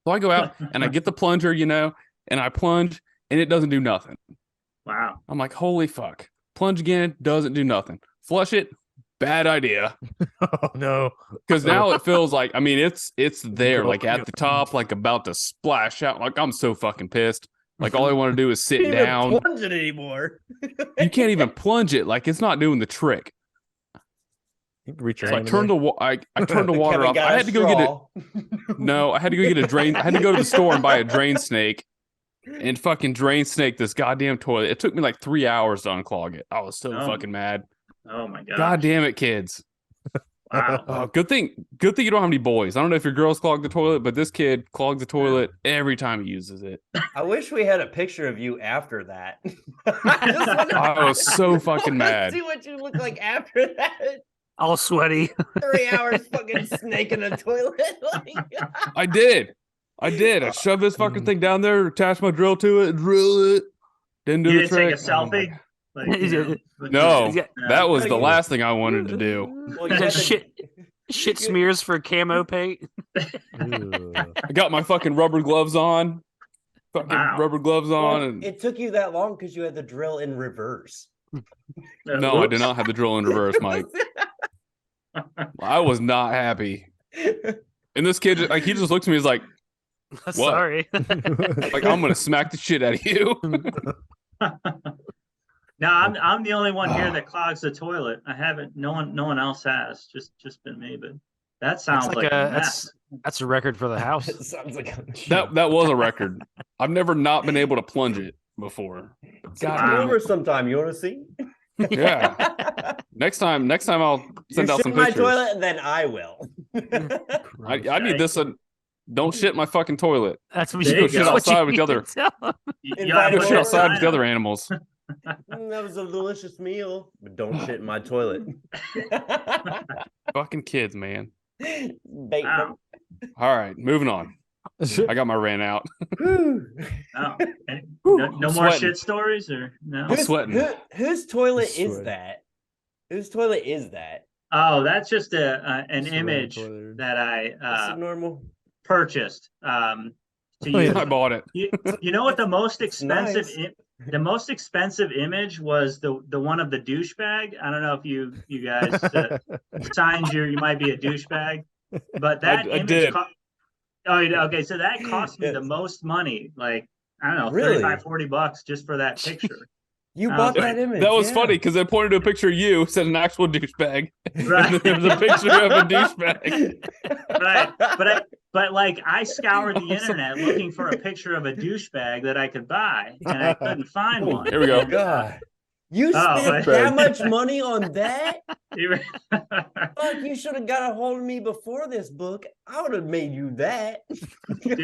So I go out and I get the plunger, and I plunge and it doesn't do nothing. Wow. I'm like, holy fuck. Plunge again, doesn't do nothing. Flush it, bad idea. Oh no. Because now it feels like, I mean, it's there, like at the top, like about to splash out. Like, I'm so fucking pissed. Like, all I want to do is sit down. Can't plunge it anymore. You can't even plunge it. Like, it's not doing the trick. Reach so I turned the water off. I had to go I had to go get a drain. I had to go to the store and buy a drain snake and fucking drain snake this goddamn toilet. It took me like 3 hours to unclog it. I was so fucking mad. Oh my god. God damn it, kids. Wow. Good thing you don't have any boys. I don't know if your girls clog the toilet, but this kid clogs the toilet every time he uses it. I wish we had a picture of you after that. I was so fucking mad. See what you look like after that. All sweaty. 3 hours fucking snake in a toilet. I did. I shoved this fucking thing down there, attached my drill to it, drill it. Didn't do the trick. Take a selfie? No, that was the last thing I wanted to do. Well, you Shit smears for camo paint. I got my fucking rubber gloves on. Rubber gloves on. And it took you that long because you had the drill in reverse. no, I did not have the drill in reverse, Mike. I was not happy. And this kid, like, he just looks at me, he's like, what? Sorry. Like, I'm gonna smack the shit out of you. No, I'm the only one here that clogs the toilet. I haven't. No one else has. Just been me. But that sounds like a mess. That's a record for the house. It sounds like that was a record. I've never not been able to plunge it before. God, over sometime. You want to see? Yeah. Next time I'll send out some my pictures. Toilet, then I will. I need this. Don't shit my fucking toilet. That's what you go shit outside with the other. Go shit outside with the other animals. That was a delicious meal, but don't shit in my toilet. Fucking kids, man. Wow. All right, moving on. I got my rant out. No more shit stories, or no? I'm sweating. Whose toilet is that? Whose toilet is that? Oh, that's just an image that I normal purchased. To use. I bought it. You know what the most expensive nice. The most expensive image was the one of the douchebag. I don't know if you guys signed you might be a douchebag, but that I image. did. Okay, so that cost me the most money. Like, I don't know, Really? $35-$40 just for that picture. You bought that image. That was funny because I pointed to a picture of you, said an actual douchebag. Right. And there was a picture of a douchebag. Right. But like I scoured the internet looking for a picture of a douchebag that I could buy, and I couldn't find one. Here we go. God. You spent that much money on that? Fuck, you should have got a hold of me before this book. I would have made you that. Do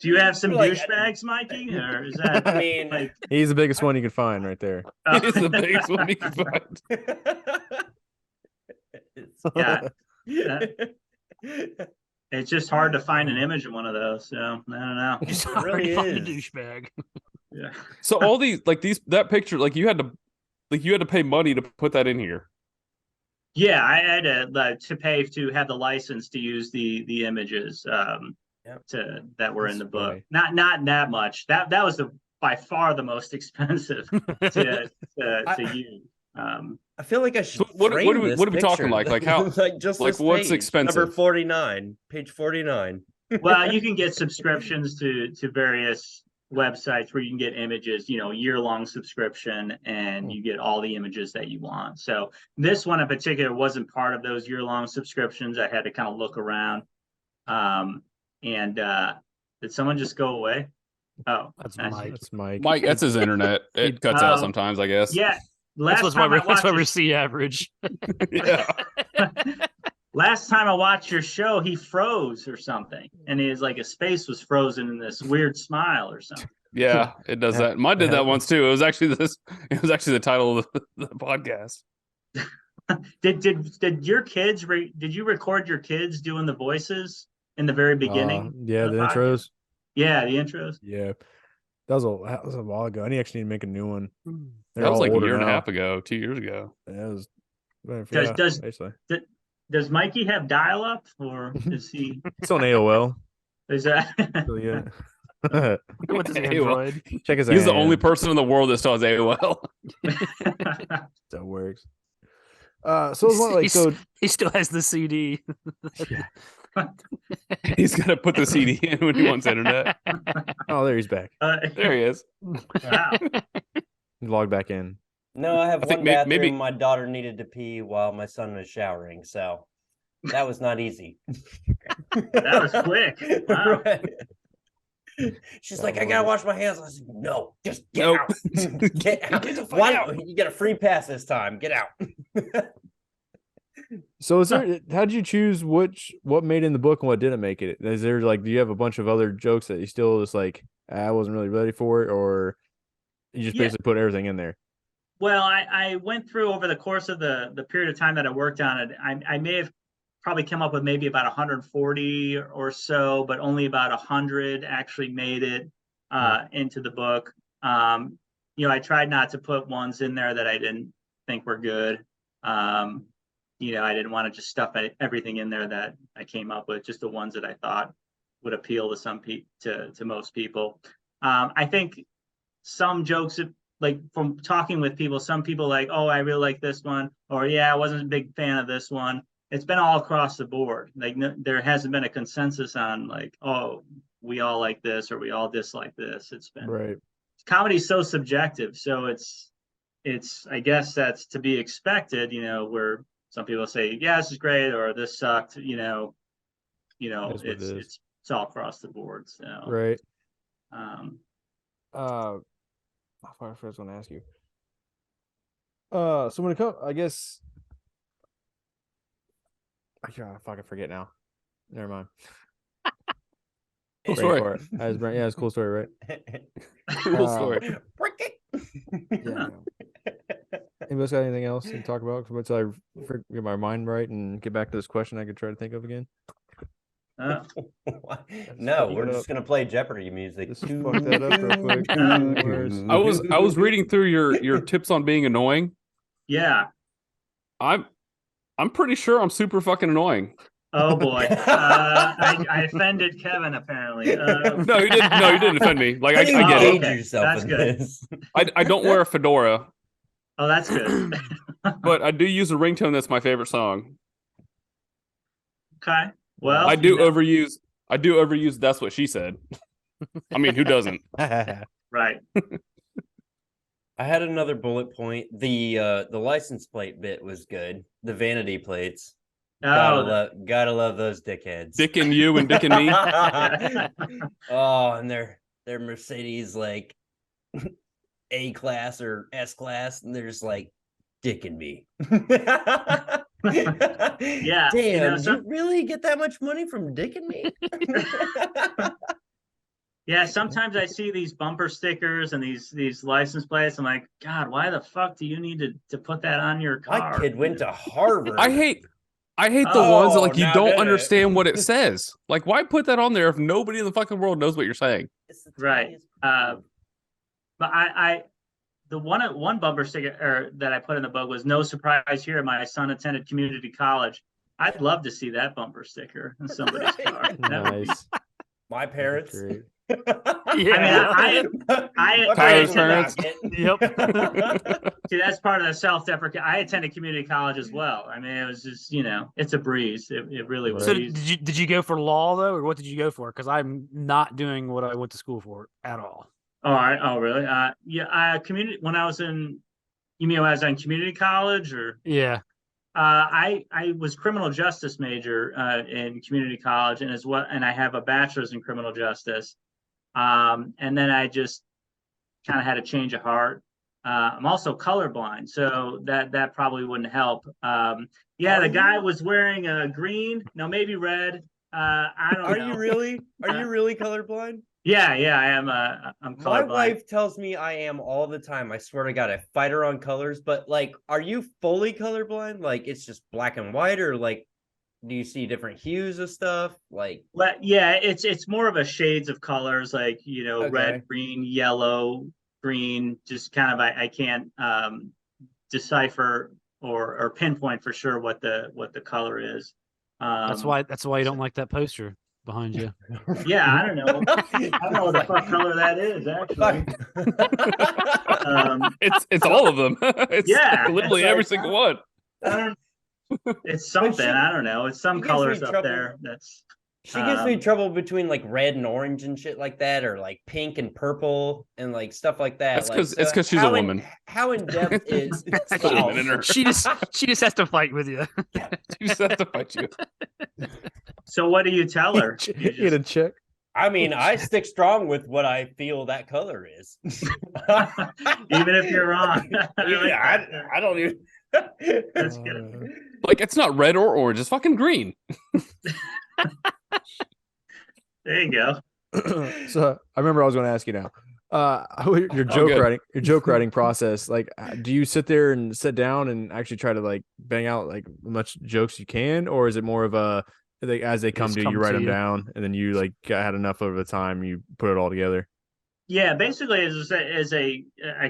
you have some douchebags, Mikey? Or is that? I mean, like, he's the biggest one you can find right there. He's the biggest one you can find. Yeah. It's just hard to find an image of one of those. So I don't know. It's hard to find a douchebag. Yeah. So all that picture, like you had to pay money to put that in here. Yeah, I had to pay to have the license to use the images that were in the book. Funny. Not that much. That was by far the most expensive to use. I feel like I should. What are we talking like? Like how? Like just like what's page, expensive? Number 49, page 49. Well, you can get subscriptions to various websites where you can get images, year-long subscription, and you get all the images that you want. So this one in particular wasn't part of those year-long subscriptions. I had to kind of look around. And did someone just go away? Oh, that's Mike. That's Mike. Mike, that's his internet. It cuts out sometimes, I guess. Yeah. That's why we see average. Yeah. Last time I watched your show, he froze or something, and his his face was frozen in this weird smile or something. Yeah, it does that. Mine did that once too. It was actually the title of the podcast. Did your kids did you record your kids doing the voices in the very beginning? Yeah, the intros. Yeah, the intros. Yeah, that was a while ago. I actually need to make a new one. That was like a year and a half ago, 2 years ago. Yeah, Does Mikey have dial-up, or is he? It's on AOL. Is that? With his Android. Check his. He's the only person in the world that still has AOL. That works. So it's one so he still has the CD. He's gonna put the CD in when he wants internet. Oh, there he's back. There he is. Wow. Log back in. No, I have think one bathroom. maybe- My daughter needed to pee while my son was showering, so that was not easy. That was quick. Wow. Right. She's like, I gotta wash my hands. I said, no, just get Nope. out. Get out. Get the fuck out. You get a free pass this time. Get out. So how did you choose what made in the book and what didn't make it? Is there do you have a bunch of other jokes that you still just I wasn't really ready for it, or you just basically put everything in there? Well, I went through over the course of the period of time that I worked on it. I may have probably come up with maybe about 140 or so, but only about 100 actually made it into the book. I tried not to put ones in there that I didn't think were good. I didn't want to just stuff everything in there that I came up with, just the ones that I thought would appeal to some to most people. I think some jokes, like from talking with people, some people like, oh, I really like this one, or yeah, I wasn't a big fan of this one. It's been all across the board. Like there hasn't been a consensus on like, oh, we all like this or we all dislike this. It's been Right. Comedy's so subjective, so it's I guess that's to be expected. Where some people say, yeah, this is great, or this sucked. It's all across the board. So Right. I was going to ask you. So when it comes, I guess, I fucking forget now. Never mind. Cool story. Yeah, it's a cool story, right? Cool story. Yeah. Anybody else got anything else to talk about? Until I get my mind right and get back to this question I could try to think of again. No, we're just gonna play Jeopardy music. Just fuck that up real quick. I was reading through your tips on being annoying. Yeah. I'm pretty sure I'm super fucking annoying. Oh boy. I offended Kevin apparently. No, you didn't. No, you didn't offend me. Like I get it. Okay. That's good. I don't wear a fedora. Oh, that's good. But I do use a ringtone that's my favorite song. Okay. Well, I do overuse That's What She Said. I mean, who doesn't? Right. I had another bullet point. The license plate bit was good. The vanity plates. Gotta love those dickheads. Dick and you and Dick and me. Oh, and their Mercedes like A class or S class, and they're just like Dick and me. Yeah. Damn, did you really get that much money from Dick and me? Yeah, sometimes I see these bumper stickers and these license plates. I'm like, God, why the fuck do you need to put that on your car? My kid went to Harvard. I hate the ones that like you don't understand what it says. Like, why put that on there if nobody in the fucking world knows what you're saying? Right. But the one bumper sticker that I put in the book was "No surprise here. My son attended community college." I'd love to see that bumper sticker in somebody's car. Nice. My parents. Yeah. I mean, Tyler's parents. Yep. See, that's part of the self-deprecate. I attended community college as well. I mean, it was just, it's a breeze. It really was. So did you go for law though, or what did you go for? Because I'm not doing what I went to school for at all. All right. Oh, really? Yeah. Community. When I was in, you mean when I was in community college, or? Yeah. I was criminal justice major in community college, and I have a bachelor's in criminal justice. And then I just kind of had a change of heart. I'm also colorblind, so that probably wouldn't help. The guy was wearing a green, no, maybe red. I don't know. Are you really colorblind? Yeah, I am. I'm colorblind. My wife tells me I am all the time. I swear to God, I fight her on colors. But like, are you fully colorblind? Like, it's just black and white, or like, do you see different hues of stuff? Like, yeah, it's more of a shades of colors, like Okay. red, green, yellow, green. Just kind of I can't decipher or pinpoint for sure what the color is. That's why you don't like that poster behind you. Yeah, I don't know. I don't know what the fuck color that is actually. It's all of them. It's literally it's every single one. It's something. I don't know. It's some colors up there. That's. She gives me trouble between like red and orange and shit like that, or like pink and purple and like stuff like that. It's because she's a woman. How in depth is She just has to fight with you. She just has to fight you. So what do you tell her? You get a check. I mean, I stick strong with what I feel that color is. Even if you're wrong. I don't even. That's good. Like, it's not red or orange. It's fucking green. There you go. So I remember I was going to ask you now. Your joke writing process. Like, do you sit there and sit down and actually try to like bang out like as much jokes you can, or is it more of a like as they come to you, you write them down, and then you like had enough over the time, you put it all together? Yeah, basically, as I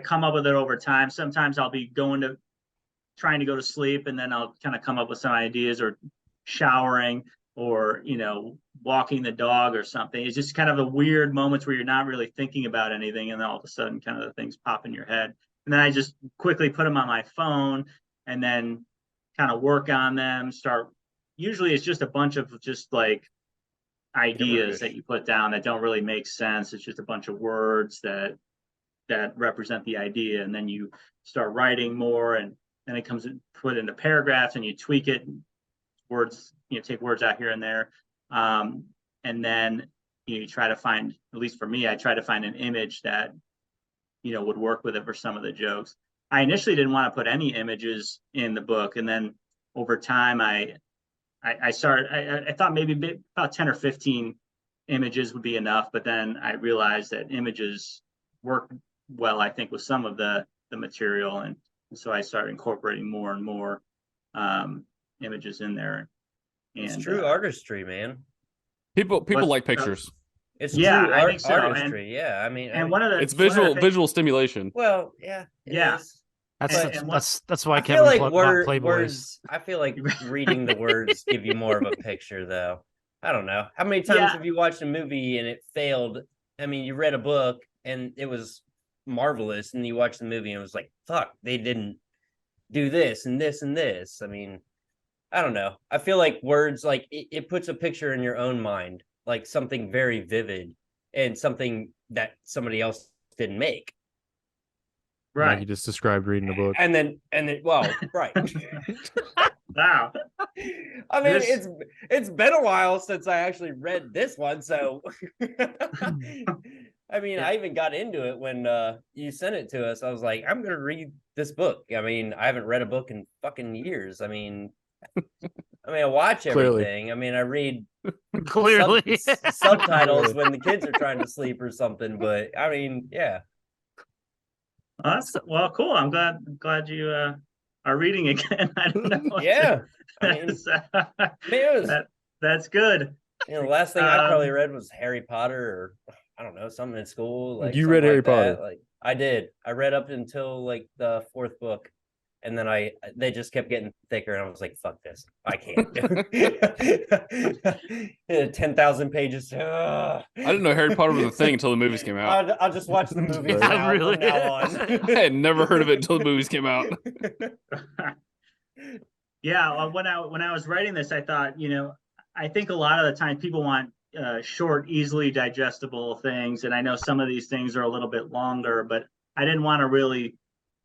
come up with it over time. Sometimes I'll be going to trying to go to sleep, and then I'll kind of come up with some ideas, or showering, or walking the dog or something. It's just kind of the weird moments where you're not really thinking about anything, and then all of a sudden kind of the things pop in your head. And then I just quickly put them on my phone and then kind of work on them. Usually it's just a bunch of just like ideas that you put down that don't really make sense. It's just a bunch of words that represent the idea, and then you start writing more, and then it comes put into paragraphs, and you tweak it, words, take words out here and there, and then you try to find, at least for me, I try to find an image that would work with it for some of the jokes. I initially didn't want to put any images in the book, and then over time I thought maybe about 10 or 15 images would be enough, but then I realized that images work well, I think, with some of the material, and so I started incorporating more and more images in there. And it's true artistry, man. People like pictures. It's true I think so. Artistry. I mean, one of the it's visual stimulation. Well, yeah, is. That's why I Kevin feel like Playboys. I feel like reading the words give you more of a picture, though. I don't know. How many times have you watched a movie and it failed? I mean, you read a book and it was marvelous, and you watched the movie and it was like, fuck, they didn't do this and this and this. I mean, I don't know. I feel like words, like it puts a picture in your own mind, like something very vivid and something that somebody else didn't make. Right. Like you just described reading a book. And then well, right. Wow. I mean, it's been a while since I actually read this one, so I mean, I even got into it when you sent it to us. I was like, I'm gonna read this book. I mean, I haven't read a book in fucking years. I mean, I watch everything. I mean, I read clearly subtitles when the kids are trying to sleep or something. But I mean, yeah. Well, cool. I'm glad you are reading again. I don't know. Yeah, I mean, that's good. The last thing I probably read was Harry Potter, or I don't know, something in school. Like you read Harry Potter? Like I did. I read up until like the 4th book, and then they just kept getting thicker, and I was like, "Fuck this! I can't." 10,000 pages. I didn't know Harry Potter was a thing until the movies came out. I'll just watch the movies now, really? from now on. I had never heard of it until the movies came out. Yeah, when I was writing this, I thought, I think a lot of the time people want short, easily digestible things, and I know some of these things are a little bit longer, but I didn't want to really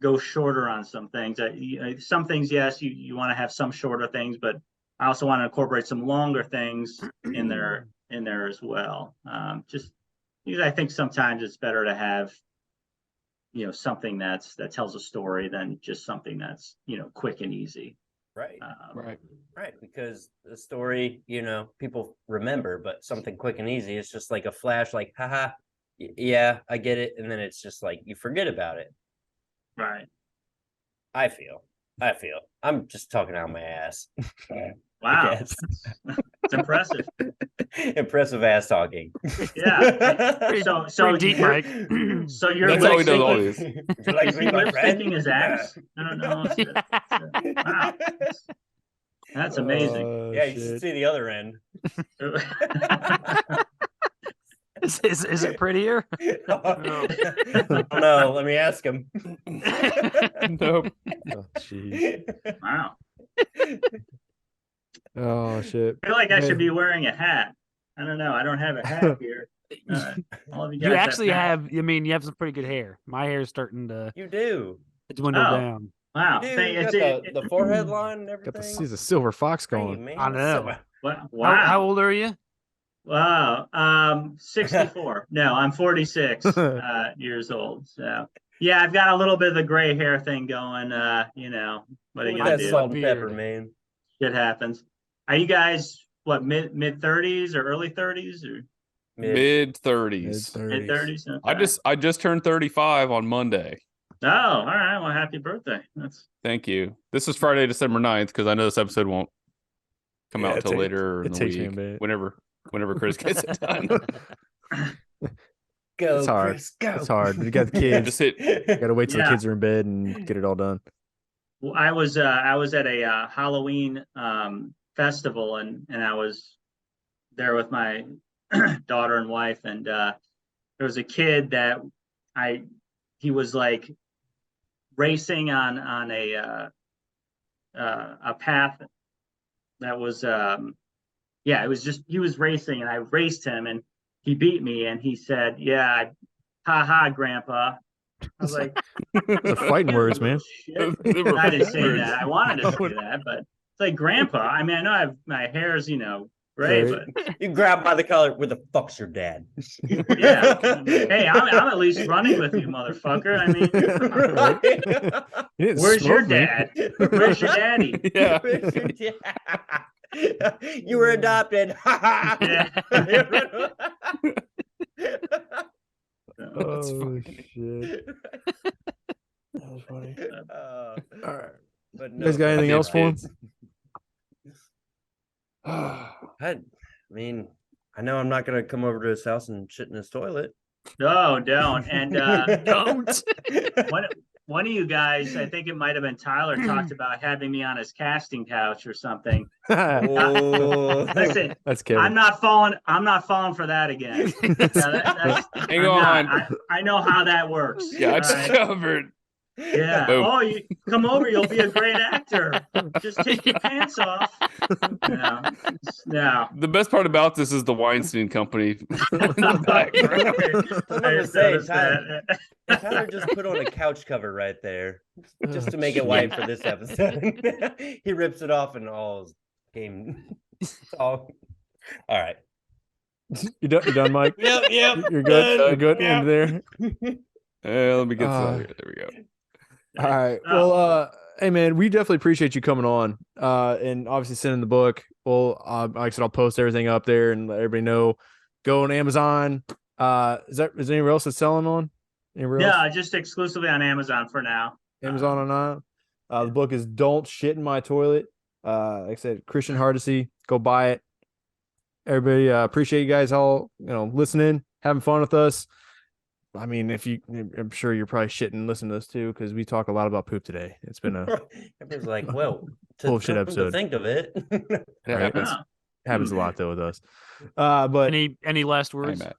go shorter on some things. Some things, yes, you want to have some shorter things, but I also want to incorporate some longer things in there as well. Just because I think sometimes it's better to have something that tells a story than just something that's quick and easy. Right. Right. Because the story, people remember, but something quick and easy, it's just like a flash, like, haha, yeah, I get it. And then it's just like, you forget about it. Right. I feel. I'm just talking out my ass. Wow. It's impressive. Impressive ass talking. Yeah. So deep, Mike. So you're that's how we know all these. thinking his ass? I don't know. Wow. That's amazing. Yeah, you should see the other end. Is it prettier? No, let me ask him. Nope. Oh, jeez. Wow. Oh shit. I feel like I should be wearing a hat. I don't know. I don't have a hat here. All of you guys You actually have. I mean, you have some pretty good hair. My hair is starting to. You do. Dwindle down. Wow. You got the forehead line and everything. Got the silver fox going. I know. Wow. How old are you? Wow. 64. No, I'm 46 years old. So yeah, I've got a little bit of the gray hair thing going. What are you gonna do? Salt and pepper, man. Shit happens. Are you guys mid 30s or early 30s or mid 30s? Mid 30s. Okay. I just turned 35 on Monday. Oh, all right. Well, happy birthday. Thank you. This is Friday, December 9th, because I know this episode won't come out till later in the week. Whenever Chris gets it done. Go, it's hard. Chris, go. It's hard. You got the kids. Just hit. You got to wait till the kids are in bed and get it all done. I was at a Halloween festival, and I was there with my daughter and wife, and there was a kid that he was like racing on a path that was it was just he was racing, and I raced him, and he beat me, and he said, "Yeah, ha ha, Grandpa." I was like, the fighting words, man. I didn't say that. I wanted to say that, but it's like, Grandpa. I mean, I know my hair's, gray, Right. but You grab by the collar. Where the fuck's your dad? yeah. Hey, I'm at least running with you, motherfucker. I mean, where's your dad? Where's your daddy? Yeah. Where's your dad? You were adopted. Yeah. Oh shit. That was funny. All right. But You guys got anything else for him? I mean, I know I'm not gonna come over to his house and shit in his toilet. No, don't. And Don't. one of you guys, I think it might have been Tyler, talked about having me on his casting couch or something. Oh. Listen, That's Kevin. I'm not falling for that again. Hang on. I know how that works. Yeah, it's all right? covered. Yeah. Boom. Oh, you come over, you'll be a great actor. Just take your pants off. No. The best part about this is the Weinstein Company in the background. I'm gonna say, Tyler just put on a couch cover right there, just to make it white for this episode. He rips it off and all game. All right. You done, Mike? Yep. You're good. You're good. Yep. Into there. Let me get started. There we go. All right. Well, hey man, we definitely appreciate you coming on. And obviously sending the book. Well, like I said, I'll post everything up there and let everybody know. Go on Amazon. Is anyone else that's selling on? Yeah, just exclusively on Amazon for now. Amazon or not? The book is "Don't Shit in My Toilet." Like I said, Christian Hardesty. Go buy it. Everybody, appreciate you guys all listening, having fun with us. I mean, I'm sure you're probably shitting listening to this too, because we talk a lot about poop today. It's been a everybody's like, well, bullshit episode. To think of it. It happens. Happens a lot though with us. But any last words? I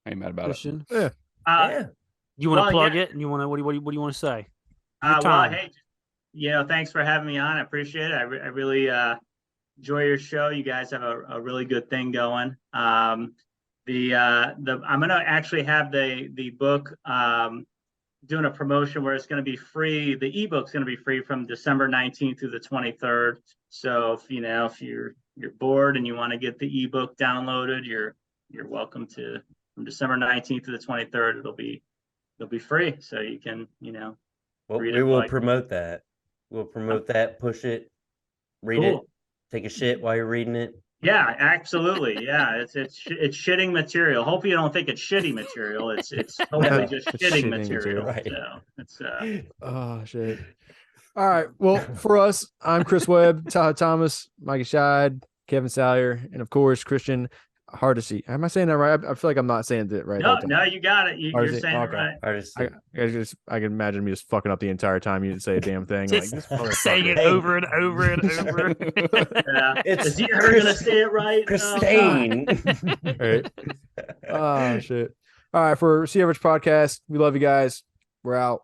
ain't mad about Christian? it. Yeah. You want to plug it, and you want to what do you want to say? Well, hey, thanks for having me on. I appreciate it. I really enjoy your show. You guys have a really good thing going. I'm gonna actually have the book doing a promotion where it's going to be free. The ebook's going to be free from December 19th through the 23rd. So if you're bored and you want to get the ebook downloaded, you're welcome to. From December 19th to the 23rd, it'll be free, so you can Well, read we it. will promote that. We'll promote that. Push it. Read it. Take a shit while you're reading it. Yeah, absolutely. Yeah, it's shitting material. Hope you don't think it's shitty material. It's hopefully just shitting material. Right. So it's oh shit. All right. Well, for us, I'm Chris Webb, Tyler Thomas, Mikey Scheid, Kevin Salyer, and of course Christian Hardesty. Am I saying that right? I feel like I'm not saying it right. No, you got it. You're saying it right. I can imagine me just fucking up the entire time you didn't say a damn thing. Saying it over and over and over. Yeah. Is he ever gonna say it right? Christine. Right. Oh shit. All right, for C Average Podcast, we love you guys. We're out.